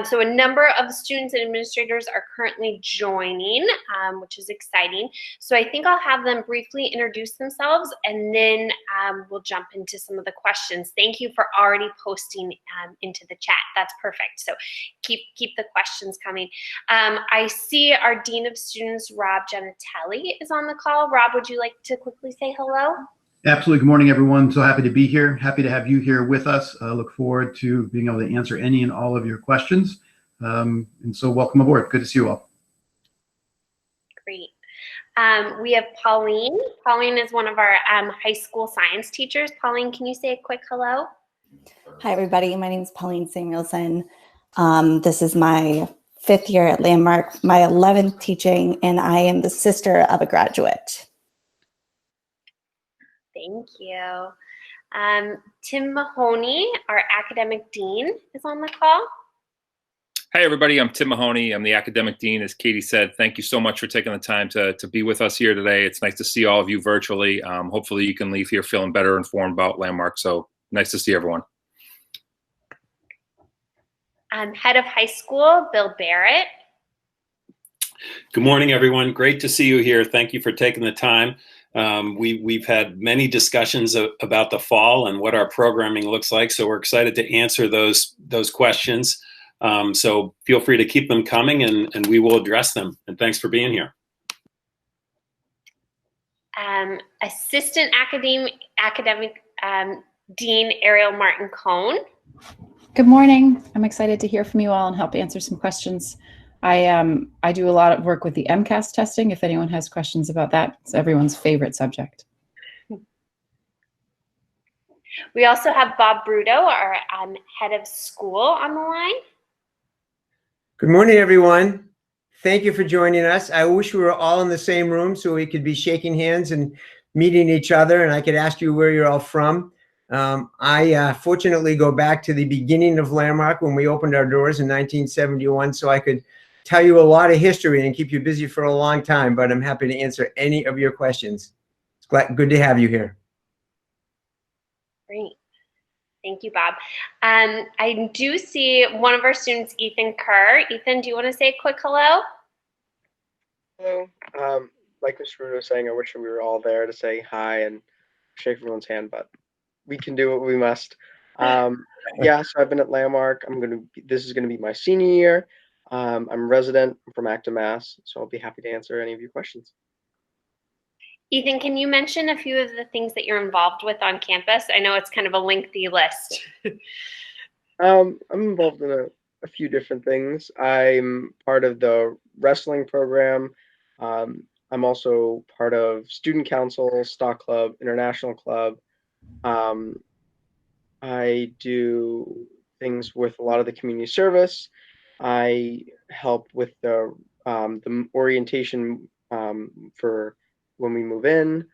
So a number of students and administrators are currently joining, which is exciting. So I think I'll have them briefly introduce themselves, and then we'll jump into some of the questions. Thank you for already posting into the chat. That's perfect. So keep the questions coming. I see our Dean of Students, Rob Genatelli, is on the call. Rob, would you like to quickly say hello? Absolutely. Good morning, everyone. So happy to be here. Happy to have you here with us. Look forward to being able to answer any and all of your questions. And so welcome aboard. Good to see you all. Great. We have Pauline. Pauline is one of our high school science teachers. Pauline, can you say a quick hello? Hi, everybody. My name is Pauline Samuelson. This is my 5th year at Landmark, my 11th teaching, and I am the sister of a graduate. Thank you. Tim Mahoney, our academic dean, is on the call. Hi, everybody. I'm Tim Mahoney. I'm the academic dean. As Katie said, thank you so much for taking the time to be with us here today. It's nice to see all of you virtually. Hopefully you can leave here feeling better informed about Landmark. So nice to see everyone. Head of high school, Bill Barrett. Good morning, everyone. Great to see you here. Thank you for taking the time. We've had many discussions about the fall and what our programming looks like, so we're excited to answer those questions. So feel free to keep them coming, and we will address them. And thanks for being here. Assistant academic Dean Ariel Martin Cohn. Good morning. I'm excited to hear from you all and help answer some questions. I do a lot of work with the MCAS testing. If anyone has questions about that, it's everyone's favorite subject. We also have Bob Bruto, our head of school, on the line. Good morning, everyone. Thank you for joining us. I wish we were all in the same room so we could be shaking hands and meeting each other, and I could ask you where you're all from. I fortunately go back to the beginning of Landmark when we opened our doors in 1971, so I could tell you a lot of history and keep you busy for a long time, but I'm happy to answer any of your questions. It's good to have you here. Great. Thank you, Bob. I do see one of our students, Ethan Kerr. Ethan, do you want to say a quick hello? Hello. Like Mr. Rudo was saying, I wish we were all there to say hi and shake everyone's hand, but we can do what we must. Yeah, so I've been at Landmark. This is gonna be my senior year. I'm a resident from Acton, Mass, so I'll be happy to answer any of your questions. Ethan, can you mention a few of the things that you're involved with on campus? I know it's kind of a lengthy list. I'm involved in a few different things. I'm part of the wrestling program. I'm also part of student council, stock club, international club. I do things with a lot of the community service. I help with the orientation for when we move in.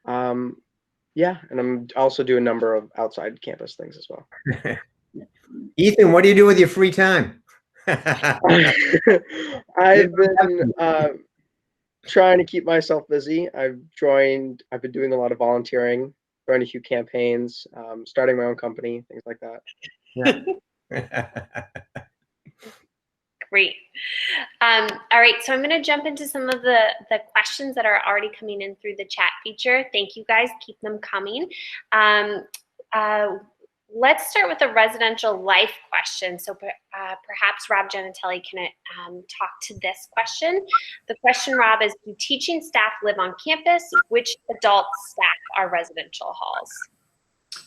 Yeah, and I'm also do a number of outside campus things as well. Ethan, what do you do with your free time? I've been trying to keep myself busy. I've been doing a lot of volunteering, joined a few campaigns, starting my own company, things like that. Yeah. Great. All right, so I'm going to jump into some of the questions that are already coming in through the chat feature. Thank you guys. Keep them coming. Let's start with a residential life question. So perhaps Rob Genitelli can talk to this question. The question, Rob, is do teaching staff live on campus? Which adult staff are residential halls?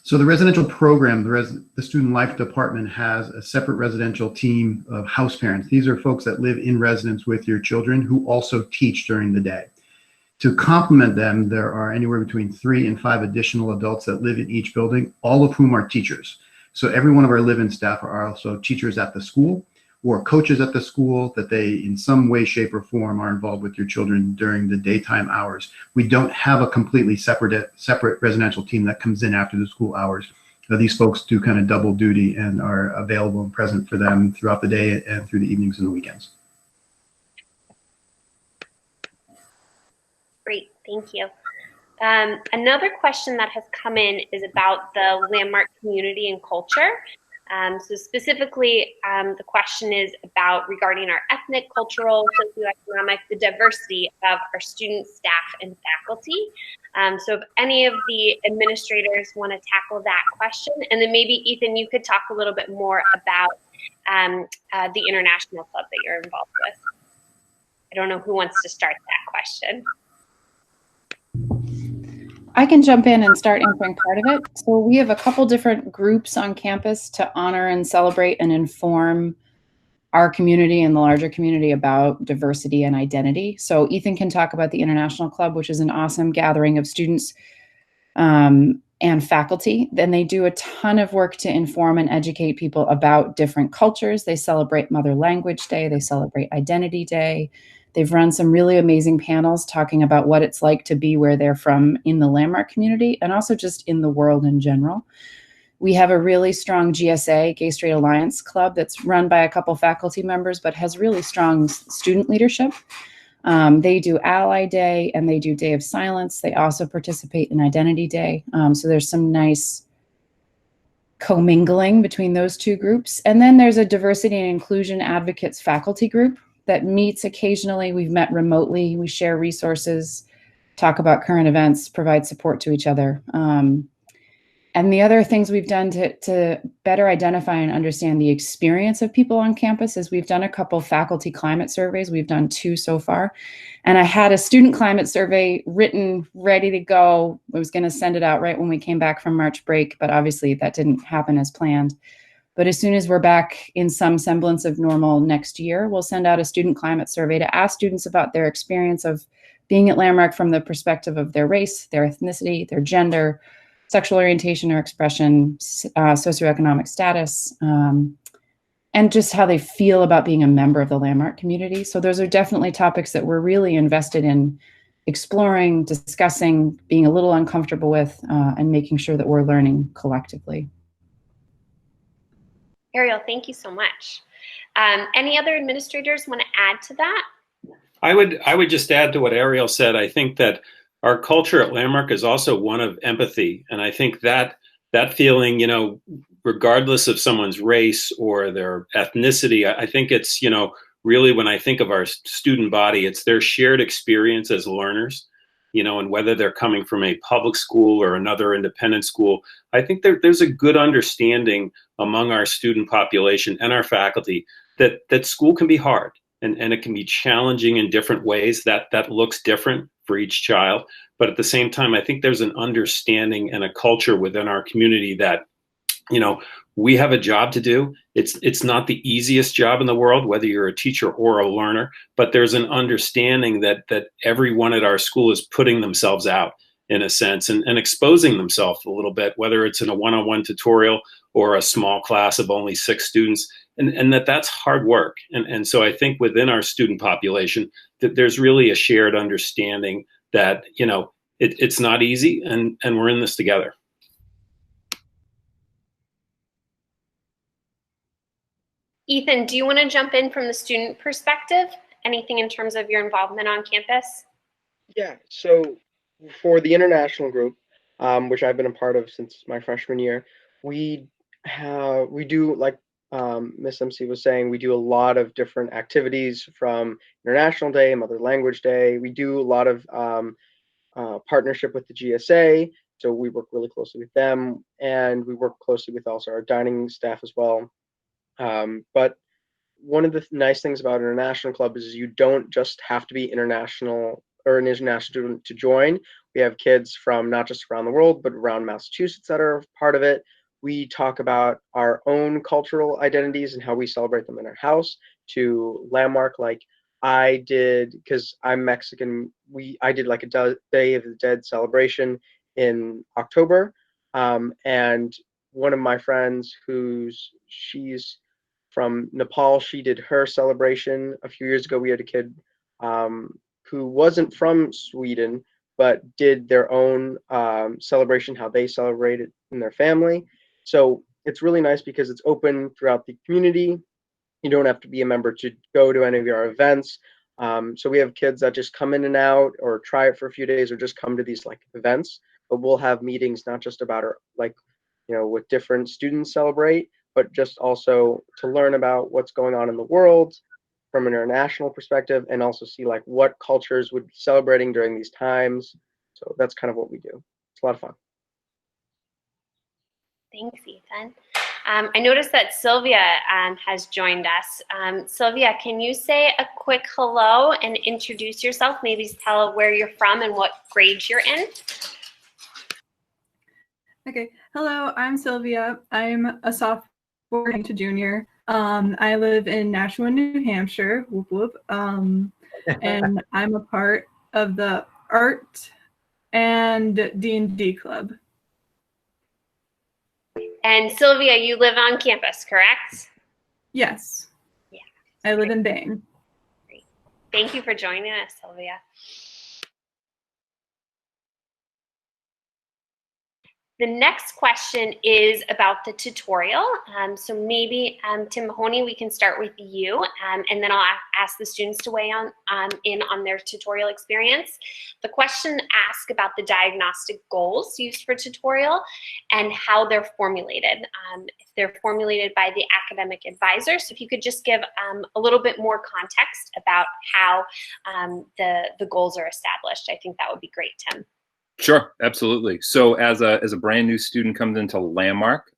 So the residential program, the Student Life Department has a separate residential team of house parents. These are folks that live in residence with your children who also teach during the day. To complement them, there are anywhere between 3 and 5 additional adults that live in each building, all of whom are teachers. So every one of our live-in staff are also teachers at the school or coaches at the school that they in some way, shape, or form are involved with your children during the daytime hours. We don't have a completely separate residential team that comes in after the school hours. These folks do kind of double duty and are available and present for them throughout the day and through the evenings and the weekends. Great, thank you. Another question that has come in is about the Landmark community and culture. So specifically, the question is about regarding our ethnic, cultural, socioeconomic, the diversity of our students, staff, and faculty. So if any of the administrators want to tackle that question, and then maybe Ethan, you could talk a little bit more about the international club that you're involved with. I don't know who wants to start that question. I can jump in and start answering part of it. So we have a couple different groups on campus to honor and celebrate and inform our community and the larger community about diversity and identity. So Ethan can talk about the International Club, which is an awesome gathering of students and faculty. Then they do a ton of work to inform and educate people about different cultures. They celebrate Mother Language Day. They celebrate Identity Day. They've run some really amazing panels talking about what it's like to be where they're from in the Landmark community and also just in the world in general. We have a really strong GSA, Gay Straight Alliance Club, that's run by a couple faculty members, but has really strong student leadership. They do Ally Day and they do Day of Silence. They also participate in Identity Day. So there's some nice commingling between those two groups. And then there's a diversity and inclusion advocates faculty group that meets occasionally. We've met remotely. We share resources, talk about current events, provide support to each other. And the other things we've done to better identify and understand the experience of people on campus is we've done a couple faculty climate surveys. We've done 2 so far. And I had a student climate survey written, ready to go. I was going to send it out right when we came back from March break, but obviously that didn't happen as planned. But as soon as we're back in some semblance of normal next year, we'll send out a student climate survey to ask students about their experience of being at Landmark from the perspective of their race, their ethnicity, their gender, sexual orientation or expression, socioeconomic status, and just how they feel about being a member of the Landmark community. So those are definitely topics that we're really invested in exploring, discussing, being a little uncomfortable with, and making sure that we're learning collectively. Ariel, thank you so much. Any other administrators want to add to that? I would just add to what Ariel said. I think that our culture at Landmark is also one of empathy. And I think that feeling, you know, regardless of someone's race or their ethnicity, I think it's, you know, really when I think of our student body, it's their shared experience as learners, you know, and whether they're coming from a public school or another independent school, I think there's a good understanding among our student population and our faculty that school can be hard, and it can be challenging in different ways that looks different for each child. But at the same time, I think there's an understanding and a culture within our community that, you know, we have a job to do. It's not the easiest job in the world, whether you're a teacher or a learner, but there's an understanding that everyone at our school is putting themselves out in a sense, and exposing themselves a little bit, whether it's in a one-on-one tutorial or a small class of only 6 students, and that's hard work. And so I think within our student population that there's really a shared understanding that, you know, it's not easy, and we're in this together. Ethan, do you want to jump in from the student perspective? Anything in terms of your involvement on campus? Yeah, so for the international group, which I've been a part of since my freshman year, we do, like Miss MC was saying, we do a lot of different activities, from International Day, Mother Language Day. We do a lot of partnership with the GSA, so we work really closely with them, and we work closely with also our dining staff as well. But one of the nice things about International Club is you don't just have to be international or an international student to join. We have kids from not just around the world, but around Massachusetts that are part of it. We talk about our own cultural identities and how we celebrate them in our house, to Landmark, like I did, because I'm Mexican. I did like a Day of the Dead celebration in October. And one of my friends, she's from Nepal, she did her celebration a few years ago. We had a kid who wasn't from Sweden, but did their own celebration, how they celebrated in their family. So it's really nice because it's open throughout the community. You don't have to be a member to go to any of our events. So we have kids that just come in and out, or try it for a few days, or just come to these like events. But we'll have meetings not just about our, like, you know, what different students celebrate, but just also to learn about what's going on in the world from an international perspective, and also see like what cultures would be celebrating during these times. So that's kind of what we do. It's a lot of fun. Thanks, Ethan. I noticed that Sylvia has joined us. Sylvia, can you say a quick hello and introduce yourself? Maybe tell where you're from and what grade you're in. Okay. Hello, I'm Sylvia. I'm a sophomore to junior. I live in Nashua, New Hampshire. Whoop whoop. And I'm a part of the art and D&D club. And Sylvia, you live on campus, correct? Yes. Yeah. I live in Bang. Great. Thank you for joining us, Sylvia. The next question is about the tutorial. So maybe, Tim Mahoney, we can start with you, and then I'll ask the students to weigh in on their tutorial experience. The question asks about the diagnostic goals used for tutorial and how they're formulated. If they're formulated by the academic advisor. So if you could just give a little bit more context about how the goals are established, I think that would be great, Tim. Sure, absolutely. So as a brand new student comes into Landmark,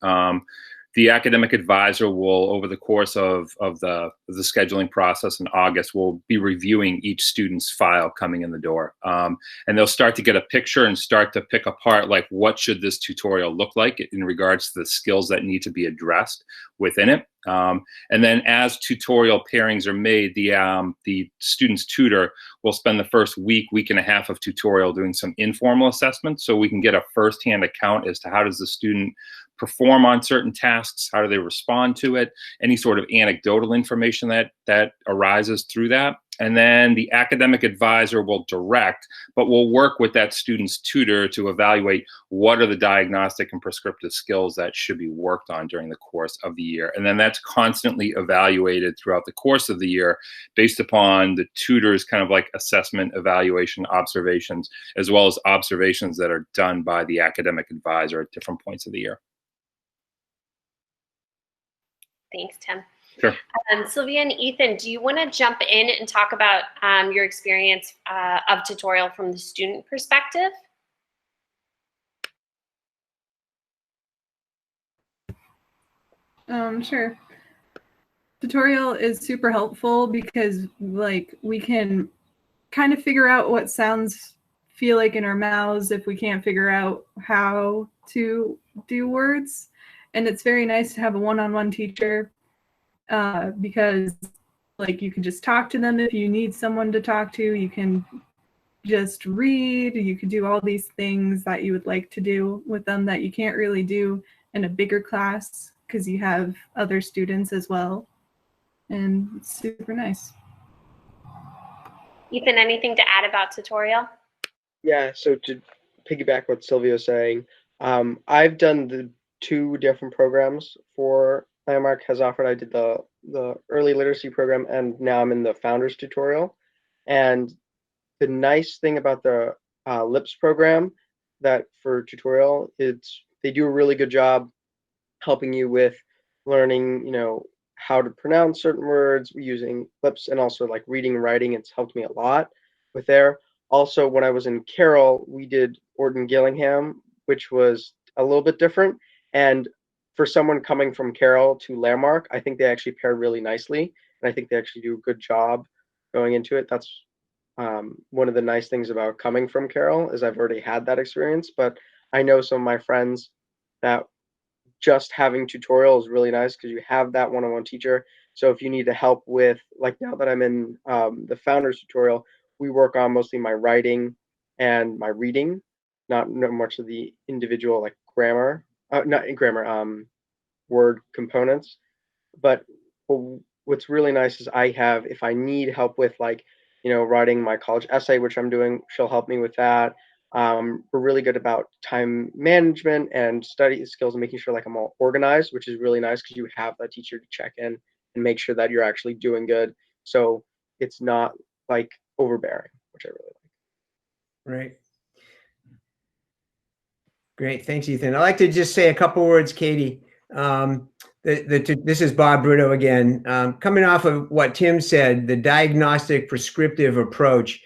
the academic advisor will, over the course of the scheduling process in August, will be reviewing each student's file coming in the door. And they'll start to get a picture and start to pick apart, like, what should this tutorial look like in regards to the skills that need to be addressed within it. And then as tutorial pairings are made, the student's tutor will spend the first week and a half of tutorial doing some informal assessments, so we can get a firsthand account as to how does the student perform on certain tasks, how do they respond to it, any sort of anecdotal information that arises through that. And then the academic advisor will direct, but will work with that student's tutor to evaluate what are the diagnostic and prescriptive skills that should be worked on during the course of the year. And then that's constantly evaluated throughout the course of the year based upon the tutor's kind of like assessment, evaluation, observations, as well as observations that are done by the academic advisor at different points of the year. Thanks, Tim. Sure. Sylvia and Ethan, do you want to jump in and talk about your experience of tutorial from the student perspective? Sure. Tutorial is super helpful because like we can kind of figure out what sounds feel like in our mouths if we can't figure out how to do words. And it's very nice to have a one-on-one teacher because like you can just talk to them if you need someone to talk to. You can just read. You can do all these things that you would like to do with them that you can't really do in a bigger class because you have other students as well. And it's super nice. Ethan, anything to add about Tutorial? Yeah, so to piggyback what Sylvia's saying, I've done the 2 different programs for Landmark has offered. I did the early literacy program, and now I'm in the founders tutorial. And the nice thing about the LIPS program that for tutorial, they do a really good job helping you with learning, how to pronounce certain words using LIPS, and also like reading and writing. It's helped me a lot with there. Also, when I was in Carroll, we did Orton Gillingham, which was a little bit different. And for someone coming from Carroll to Landmark, I think they actually pair really nicely. And I think they actually do a good job going into it. That's one of the nice things about coming from Carroll is I've already had that experience. But I know some of my friends that just having tutorial is really nice because you have that one-on-one teacher. So if you need to help with, like now that I'm in the founders tutorial, we work on mostly my writing and my reading, not much of the individual like grammar, word components. But what's really nice is if I need help with like, writing my college essay, which I'm doing, she'll help me with that. We're really good about time management and study skills and making sure like I'm all organized, which is really nice because you have that teacher to check in and make sure that you're actually doing good. So it's not like overbearing, which I really like. Right. Great. Thanks, Ethan. I'd like to just say a couple words, Katie. This is Bob Brito again. Coming off of what Tim said, the diagnostic prescriptive approach,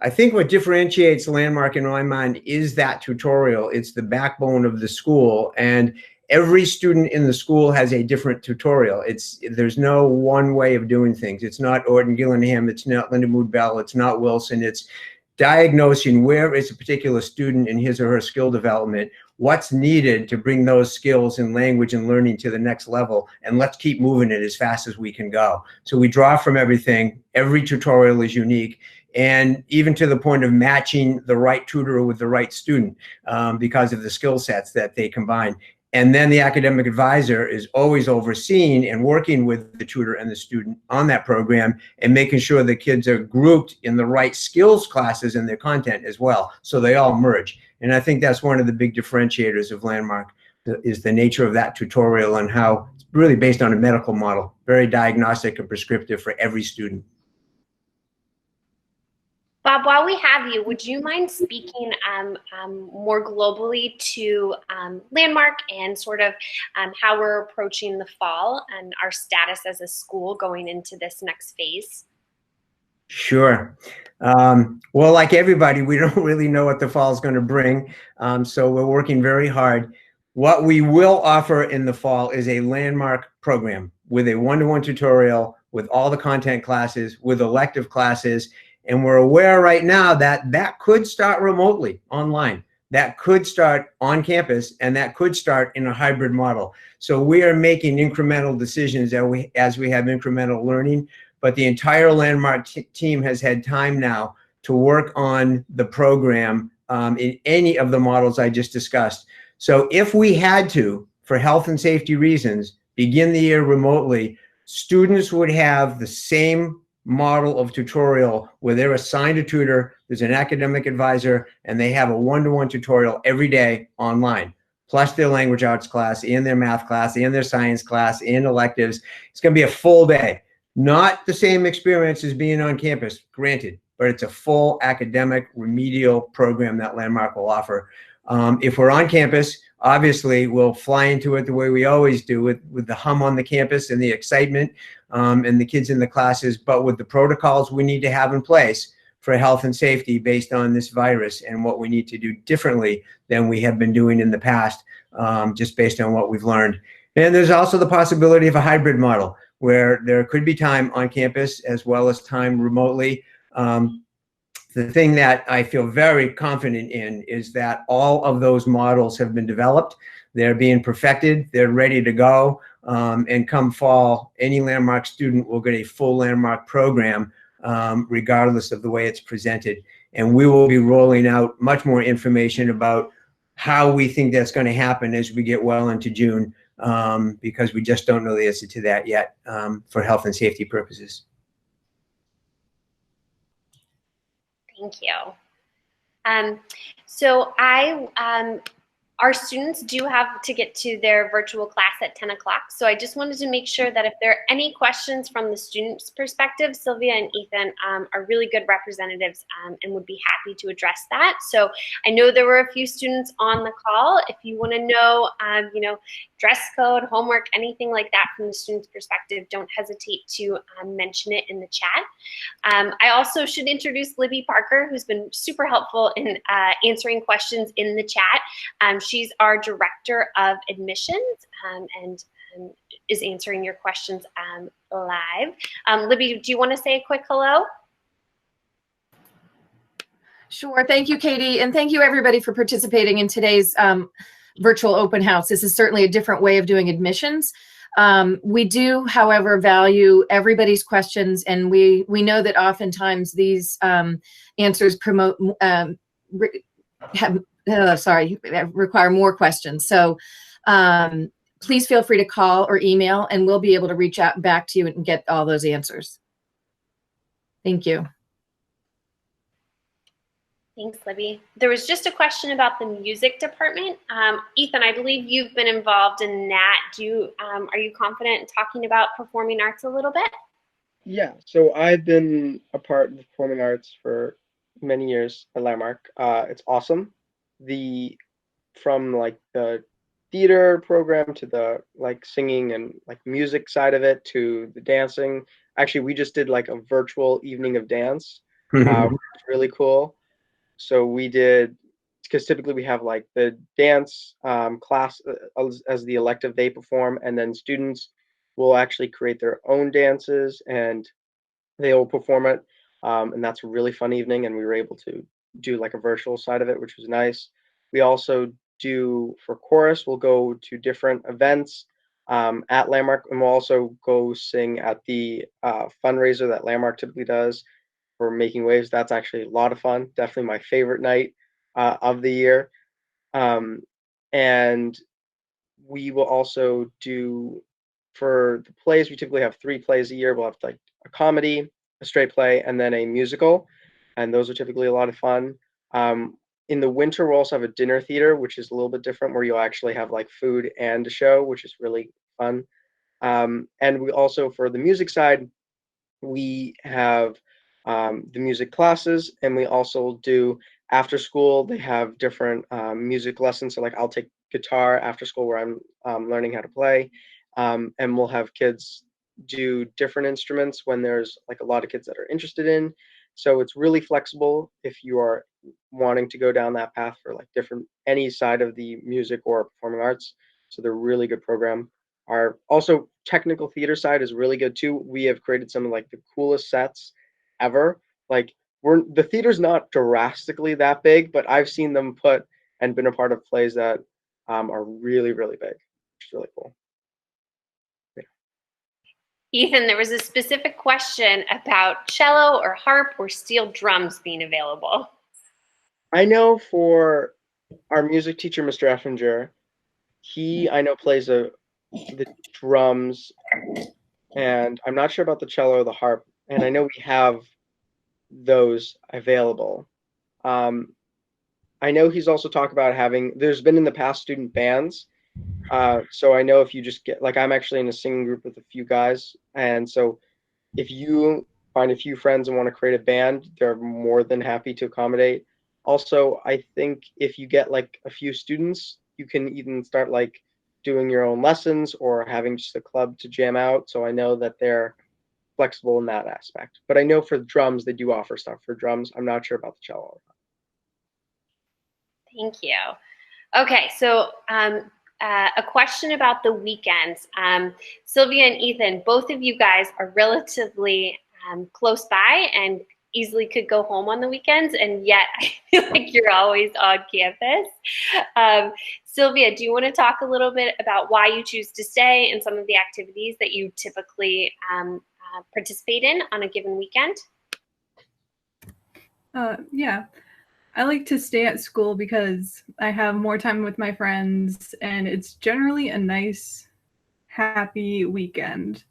I think what differentiates Landmark in my mind is that tutorial. It's the backbone of the school, and every student in the school has a different tutorial. There's no one way of doing things. It's not Orton Gillingham, it's not Linda Mood Bell, it's not Wilson. It's diagnosing where is a particular student in his or her skill development, what's needed to bring those skills in language and learning to the next level, and let's keep moving it as fast as we can go. So we draw from everything. Every tutorial is unique, and even to the point of matching the right tutor with the right student because of the skill sets that they combine. And then the academic advisor is always overseeing and working with the tutor and the student on that program and making sure the kids are grouped in the right skills classes in their content as well, so they all merge. And I think that's one of the big differentiators of Landmark is the nature of that tutorial and how it's really based on a medical model, very diagnostic and prescriptive for every student. Bob, while we have you, would you mind speaking more globally to Landmark and sort of how we're approaching the fall and our status as a school going into this next phase? Sure. Well, like everybody, we don't really know what the fall is going to bring, so we're working very hard. What we will offer in the fall is a Landmark program with a one-to-one tutorial, with all the content classes, with elective classes. And we're aware right now that that could start remotely online, that could start on campus, and that could start in a hybrid model. So we are making incremental decisions as we have incremental learning, but the entire Landmark team has had time now to work on the program in any of the models I just discussed. So if we had to, for health and safety reasons, begin the year remotely, students would have the same model of tutorial where they're assigned a tutor, there's an academic advisor, and they have a one-to-one tutorial every day online, plus their language arts class and their math class and their science class and electives. It's going to be a full day. Not the same experience as being on campus, granted, but it's a full academic remedial program that Landmark will offer. If we're on campus, obviously we'll fly into it the way we always do with the hum on the campus and the excitement and the kids in the classes, but with the protocols we need to have in place for health and safety based on this virus and what we need to do differently than we have been doing in the past, just based on what we've learned. And there's also the possibility of a hybrid model where there could be time on campus as well as time remotely. The thing that I feel very confident in is that all of those models have been developed. They're being perfected. They're ready to go. And come fall, any Landmark student will get a full Landmark program, regardless of the way it's presented. And we will be rolling out much more information about how we think that's going to happen as we get well into June, because we just don't know the answer to that yet, for health and safety purposes. Thank you. Our students do have to get to their virtual class at 10 o'clock. So I just wanted to make sure that if there are any questions from the students' perspective, Sylvia and Ethan are really good representatives and would be happy to address that. So I know there were a few students on the call. If you want to know, dress code, homework, anything like that from the student's perspective, don't hesitate to mention it in the chat. I also should introduce Libby Parker, who's been super helpful in answering questions in the chat. She's our Director of Admissions and is answering your questions live. Libby, do you want to say a quick hello? Sure. Thank you, Katie. And thank you, everybody, for participating in today's virtual open house. This is certainly a different way of doing admissions. We do, however, value everybody's questions, and we know that oftentimes these answers require more questions. So please feel free to call or email, and we'll be able to reach out back to you and get all those answers. Thank you. Thanks, Libby. There was just a question about the music department. Ethan, I believe you've been involved in that. Are you confident in talking about performing arts a little bit? Yeah, so I've been a part of the performing arts for many years at Landmark. It's awesome. From like the theater program to the like singing and like music side of it to the dancing. Actually, we just did like a virtual evening of dance, which was really cool. So we did, because typically we have like the dance class as the elective they perform, and then students will actually create their own dances and they will perform it. And that's a really fun evening, and we were able to do like a virtual side of it, which was nice. We also do, for chorus, we'll go to different events at Landmark, and we'll also go sing at the fundraiser that Landmark typically does for Making Waves. That's actually a lot of fun. Definitely my favorite night of the year. And we will also do, for the plays, we typically have 3 plays a year. We'll have like a comedy, a straight play, and then a musical. And those are typically a lot of fun. In the winter, we'll also have a dinner theater, which is a little bit different, where you'll actually have like food and a show, which is really fun. And we also, for the music side, we have the music classes, and we also do after school. They have different music lessons. So like I'll take guitar after school where I'm learning how to play, and we'll have kids do different instruments when there's like a lot of kids that are interested in. So it's really flexible if you are wanting to go down that path for like any side of the music or performing arts. So they're a really good program. Our also technical theater side is really good too. We have created some of like the coolest sets ever. Like the theater's not drastically that big, but I've seen them put and been a part of plays that are really, really big, which is really cool. Ethan, there was a specific question about cello or harp or steel drums being available. I know for our music teacher, Mr. Effinger, I know plays the drums, and I'm not sure about the cello or the harp, and I know we have those available. I know he's also talked about there's been in the past student bands. So I know if you just get, like, I'm actually in a singing group with a few guys, and so if you find a few friends and want to create a band, they're more than happy to accommodate. Also, I think if you get like a few students, you can even start like doing your own lessons or having just a club to jam out. So I know that they're flexible in that aspect. But I know for drums, they do offer stuff for drums. I'm not sure about the cello. Thank you. Okay, so a question about the weekends. Sylvia and Ethan, both of you guys are relatively close by and easily could go home on the weekends, and yet I feel like you're always on campus. Sylvia, do you want to talk a little bit about why you choose to stay and some of the activities that you typically participate in on a given weekend? Yeah, I like to stay at school because I have more time with my friends and it's generally a nice, happy weekend.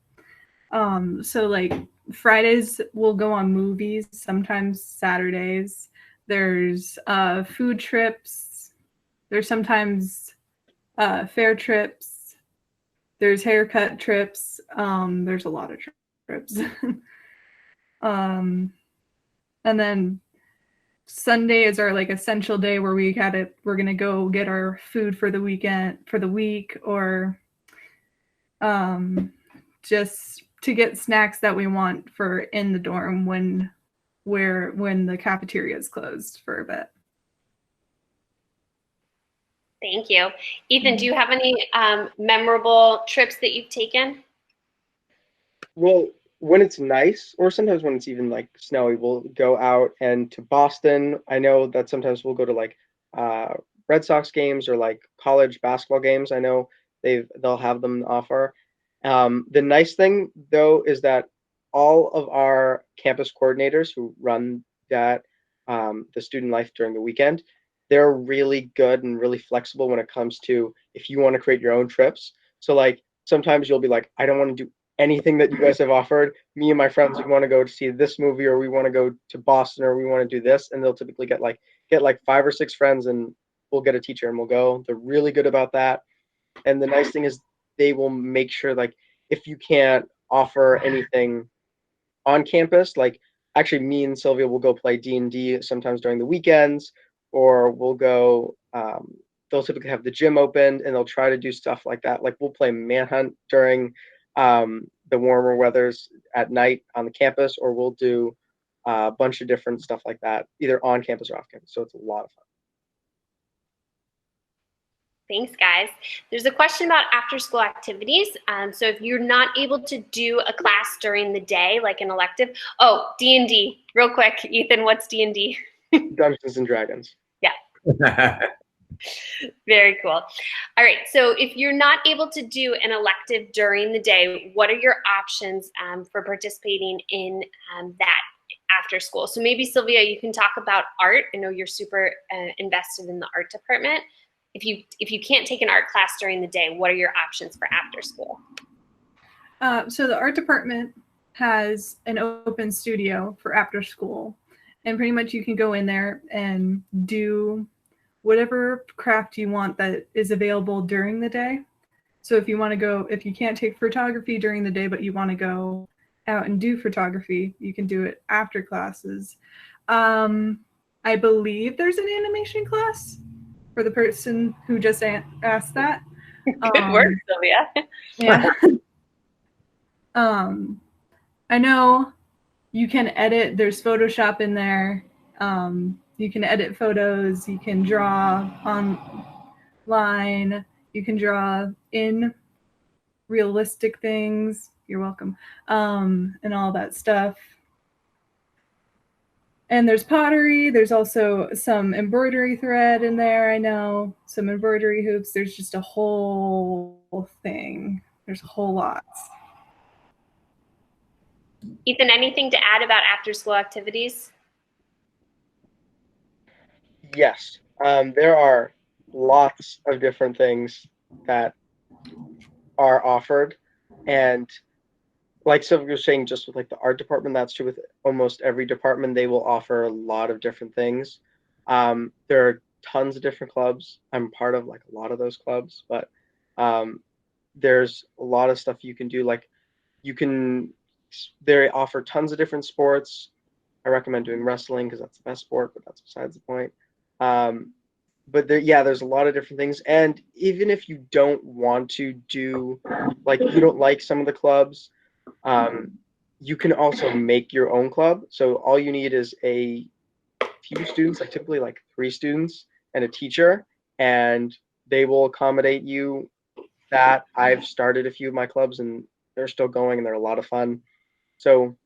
So like Fridays we'll go on movies, sometimes Saturdays. There's food trips. There's sometimes fair trips. There's haircut trips. There's a lot of trips. And then Sunday is our like essential day where we're gonna go get our food for the weekend, for the week, or just to get snacks that we want for in the dorm when the cafeteria is closed for a bit. Thank you. Ethan, do you have any memorable trips that you've taken? Well, when it's nice, or sometimes when it's even like snowy, we'll go out and to Boston. I know that sometimes we'll go to like Red Sox games or like college basketball games. I know they'll have them offer. The nice thing though is that all of our campus coordinators who run that the student life during the weekend, they're really good and really flexible when it comes to if you want to create your own trips. So like sometimes you'll be like, I don't want to do anything that you guys have offered. Me and my friends, we want to go to see this movie, or we want to go to Boston, or we want to do this, and they'll typically get like 5 or 6 friends, and we'll get a teacher and we'll go. They're really good about that. And the nice thing is they will make sure like if you can't offer anything on campus, like actually me and Sylvia will go play D&D sometimes during the weekends, or we'll go they'll typically have the gym open and they'll try to do stuff like that. Like we'll play Manhunt during the warmer weathers at night on the campus, or we'll do a bunch of different stuff like that, either on campus or off campus. So it's a lot of fun. Thanks, guys. There's a question about after-school activities. So if you're not able to do a class during the day, like an elective, D&D, real quick, Ethan, what's D&D? Dungeons and Dragons. Yeah. Very cool. All right. So if you're not able to do an elective during the day, what are your options for participating in that after school? So maybe Sylvia, you can talk about art. I know you're super invested in the art department. If you can't take an art class during the day, what are your options for after school? So the art department has an open studio for after school, and pretty much you can go in there and do whatever craft you want that is available during the day. So if you can't take photography during the day, but you want to go out and do photography, you can do it after classes. I believe there's an animation class for the person who just asked that. Good work, Sylvia. Yeah. I know you can edit, there's Photoshop in there. You can edit photos, you can draw online, you can draw in realistic things. You're welcome. And all that stuff. And there's pottery. There's also some embroidery thread in there. I know some embroidery hoops. There's just a whole thing. There's a whole lot. Ethan, anything to add about after-school activities? Yes, there are lots of different things that are offered, and like Sylvia was saying, just with like the art department, that's true with almost every department. They will offer a lot of different things. There are tons of different clubs. I'm part of like a lot of those clubs, but there's a lot of stuff you can do. Like they offer tons of different sports. I recommend doing wrestling because that's the best sport, but that's besides the point. But there's a lot of different things. And even if you don't want to do, like you don't like some of the clubs, you can also make your own club. So all you need is a few students, like typically like 3 students and a teacher, and they will accommodate you. That I've started a few of my clubs and they're still going and they're a lot of fun. So,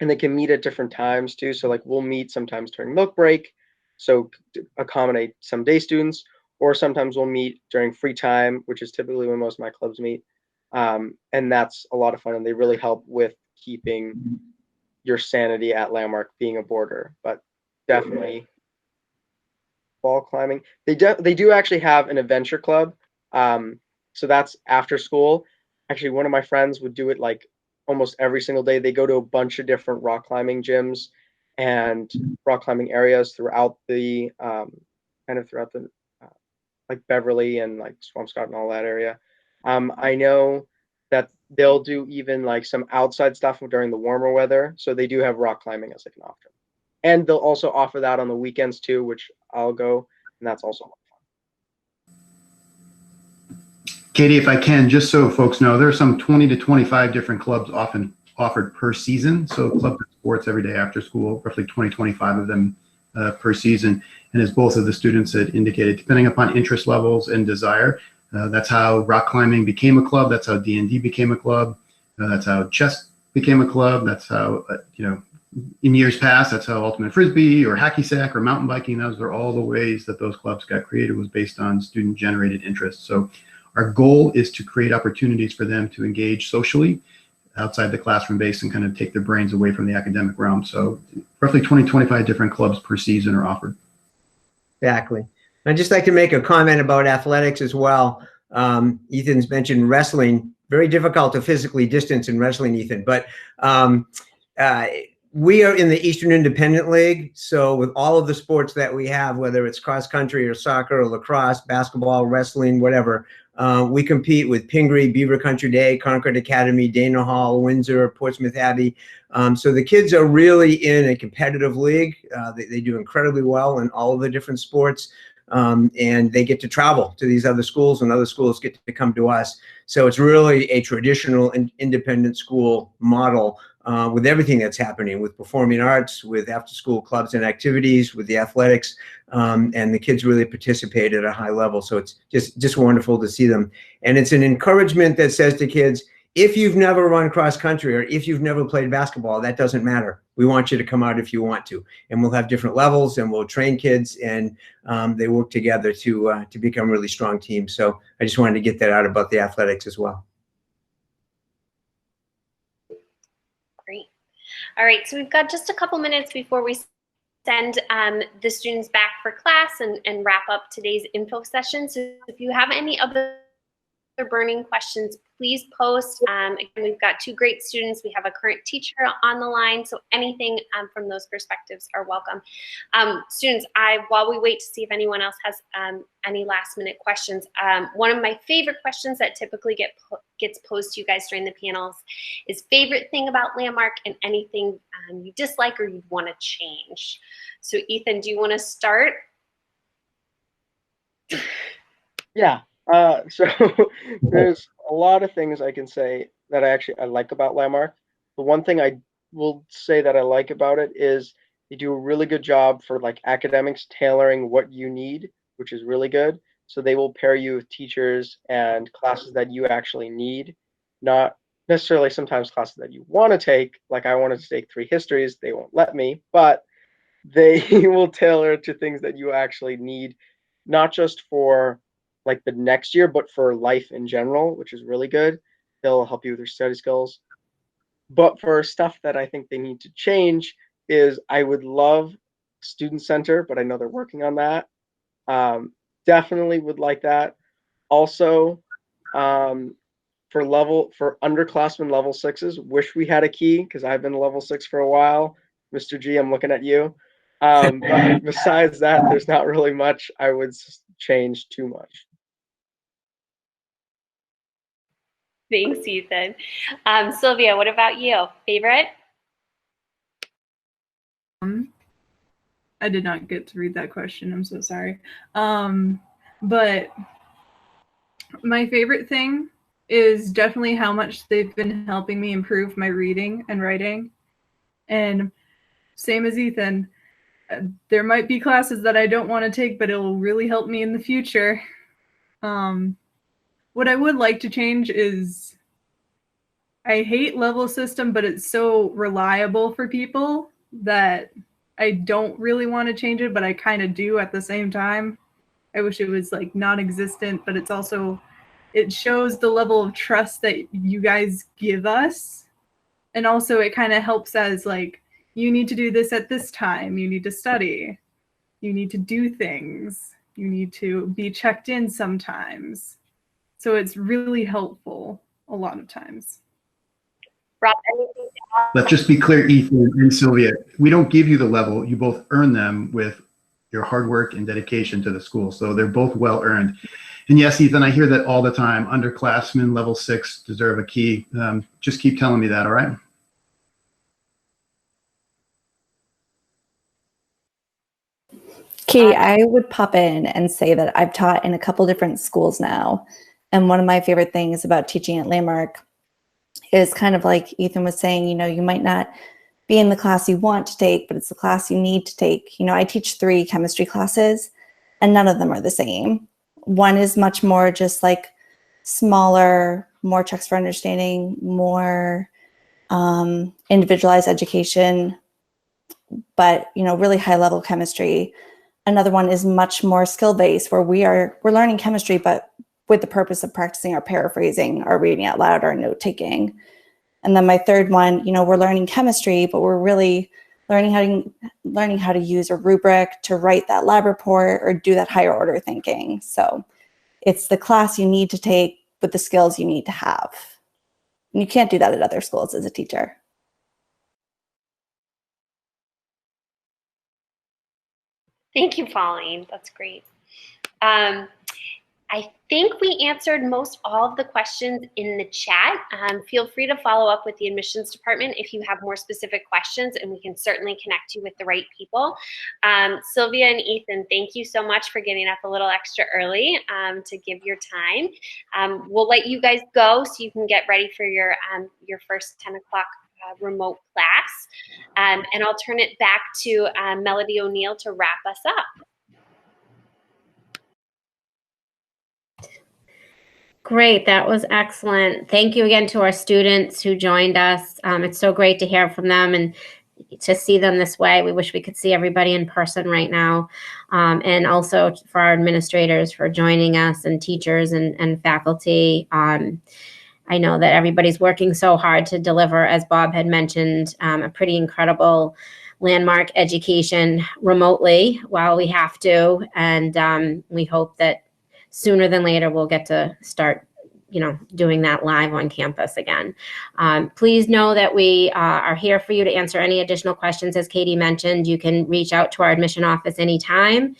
and they can meet at different times too. So like we'll meet sometimes during milk break, so to accommodate some day students, or sometimes we'll meet during free time, which is typically when most of my clubs meet. And that's a lot of fun, and they really help with keeping your sanity at Landmark being a boarder. But definitely wall climbing. They do actually have an adventure club. So that's after school. Actually, one of my friends would do it like almost every single day. They go to a bunch of different rock climbing gyms and rock climbing areas throughout the like Beverly and like Swampscott and all that area. I know that they'll do even like some outside stuff during the warmer weather. So they do have rock climbing as like an option. And they'll also offer that on the weekends too, which I'll go, and that's also a lot of fun. Katie, if I can, just so folks know, there are some 20 to 25 different clubs often offered per season. So club sports every day after school, roughly 20, 25 of them per season. And as both of the students had indicated, depending upon interest levels and desire, that's how rock climbing became a club. That's how D&D became a club. That's how chess became a club. That's how, in years past, that's how ultimate frisbee or hacky sack or mountain biking, those are all the ways that those clubs got created, was based on student generated interest. So our goal is to create opportunities for them to engage socially outside the classroom base and kind of take their brains away from the academic realm. So roughly 20, 25 different clubs per season are offered. Exactly. I'd just like to make a comment about athletics as well. Ethan's mentioned wrestling. Very difficult to physically distance in wrestling, Ethan, but we are in the Eastern Independent League. So with all of the sports that we have, whether it's cross country or soccer or lacrosse, basketball, wrestling, whatever, we compete with Pingree, Beaver Country Day, Concord Academy, Dana Hall, Windsor, Portsmouth Abbey. So the kids are really in a competitive league. They do incredibly well in all of the different sports. And they get to travel to these other schools, and other schools get to come to us. So it's really a traditional independent school model with everything that's happening with performing arts, with after-school clubs and activities, with the athletics, and the kids really participate at a high level. So it's just wonderful to see them. And it's an encouragement that says to kids, if you've never run cross country or if you've never played basketball, that doesn't matter. We want you to come out if you want to. And we'll have different levels, and we'll train kids, and they work together to become really strong teams. So I just wanted to get that out about the athletics as well. Great. All right, so we've got just a couple minutes before we send the students back for class and wrap up today's info session. So if you have any other burning questions, please post. Again, we've got two great students. We have a current teacher on the line, so anything from those perspectives are welcome. Students, while we wait to see if anyone else has any last minute questions, one of my favorite questions that typically gets posed to you guys during the panels is favorite thing about Landmark and anything you dislike or you'd want to change. So Ethan, do you want to start? Yeah. So there's a lot of things I can say that I like about Landmark. The one thing I will say that I like about it is they do a really good job for like academics tailoring what you need, which is really good. So they will pair you with teachers and classes that you actually need, not necessarily sometimes classes that you want to take. Like I wanted to take 3 histories, they won't let me, but they will tailor it to things that you actually need, not just for like the next year, but for life in general, which is really good. They'll help you with your study skills. But for stuff that I think they need to change is I would love student center, but I know they're working on that. Definitely would like that. Also, for underclassmen level 6s, wish we had a key because I've been level 6 for a while. Mr. G, I'm looking at you. But besides that, there's not really much I would change too much. Thanks, Ethan. Sylvia, what about you? Favorite? I did not get to read that question. I'm so sorry. But my favorite thing is definitely how much they've been helping me improve my reading and writing. And same as Ethan, there might be classes that I don't want to take, but it will really help me in the future. What I would like to change is, I hate level system, but it's so reliable for people that I don't really want to change it, but I kind of do at the same time. I wish it was like non-existent, but it's also, it shows the level of trust that you guys give us. And also it kind of helps as like, you need to do this at this time, you need to study, you need to do things, you need to be checked in sometimes. So it's really helpful a lot of times. Rob, anything to add? Let's just be clear, Ethan and Sylvia, we don't give you the level. You both earn them with your hard work and dedication to the school. So they're both well earned. And yes, Ethan, I hear that all the time. Underclassmen, level 6 deserve a key. Just keep telling me that, all right? Katie, I would pop in and say that I've taught in a couple different schools now. And one of my favorite things about teaching at Landmark is kind of like Ethan was saying, you know, you might not be in the class you want to take, but it's the class you need to take. You know, I teach 3 chemistry classes and none of them are the same. One is much more just like smaller, more checks for understanding, more individualized education, but, you know, really high level chemistry. Another one is much more skill-based, where we're learning chemistry, but with the purpose of practicing our paraphrasing, our reading out loud, our note-taking. And then my third one, you know, we're learning chemistry, but we're really learning how to use a rubric to write that lab report or do that higher order thinking. So it's the class you need to take with the skills you need to have. And you can't do that at other schools as a teacher. Thank you, Pauline. That's great. I think we answered most all of the questions in the chat. Feel free to follow up with the admissions department if you have more specific questions, and we can certainly connect you with the right people. Sylvia and Ethan, thank you so much for getting up a little extra early to give your time. We'll let you guys go so you can get ready for your first 10 o'clock remote class. And I'll turn it back to Melody O'Neill to wrap us up. Great, that was excellent. Thank you again to our students who joined us. It's so great to hear from them and to see them this way. We wish we could see everybody in person right now. And also for our administrators for joining us, and teachers and faculty. I know that everybody's working so hard to deliver, as Bob had mentioned, a pretty incredible Landmark education remotely while we have to. And we hope that sooner than later we'll get to start, you know, doing that live on campus again. Please know that we are here for you to answer any additional questions. As Katie mentioned, you can reach out to our admission office anytime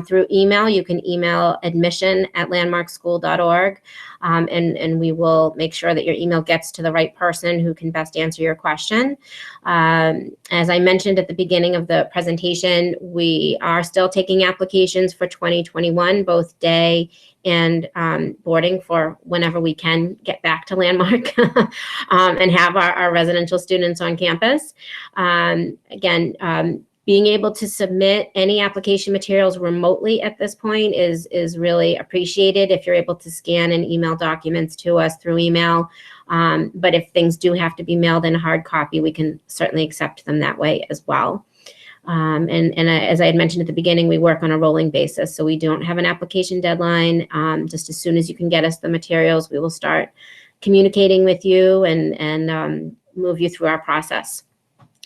through email. You can email admission@landmarkschool.org, and we will make sure that your email gets to the right person who can best answer your question. As I mentioned at the beginning of the presentation, we are still taking applications for 2021, both day and boarding, for whenever we can get back to Landmark and have our residential students on campus. Again, being able to submit any application materials remotely at this point is really appreciated if you're able to scan and email documents to us through email. But if things do have to be mailed in a hard copy, we can certainly accept them that way as well. And as I had mentioned at the beginning, we work on a rolling basis. So we don't have an application deadline. Just as soon as you can get us the materials, we will start communicating with you and move you through our process.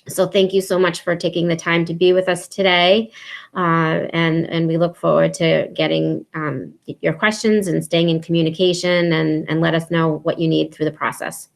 So thank you so much for taking the time to be with us today. And we look forward to getting your questions and staying in communication, and let us know what you need through the process.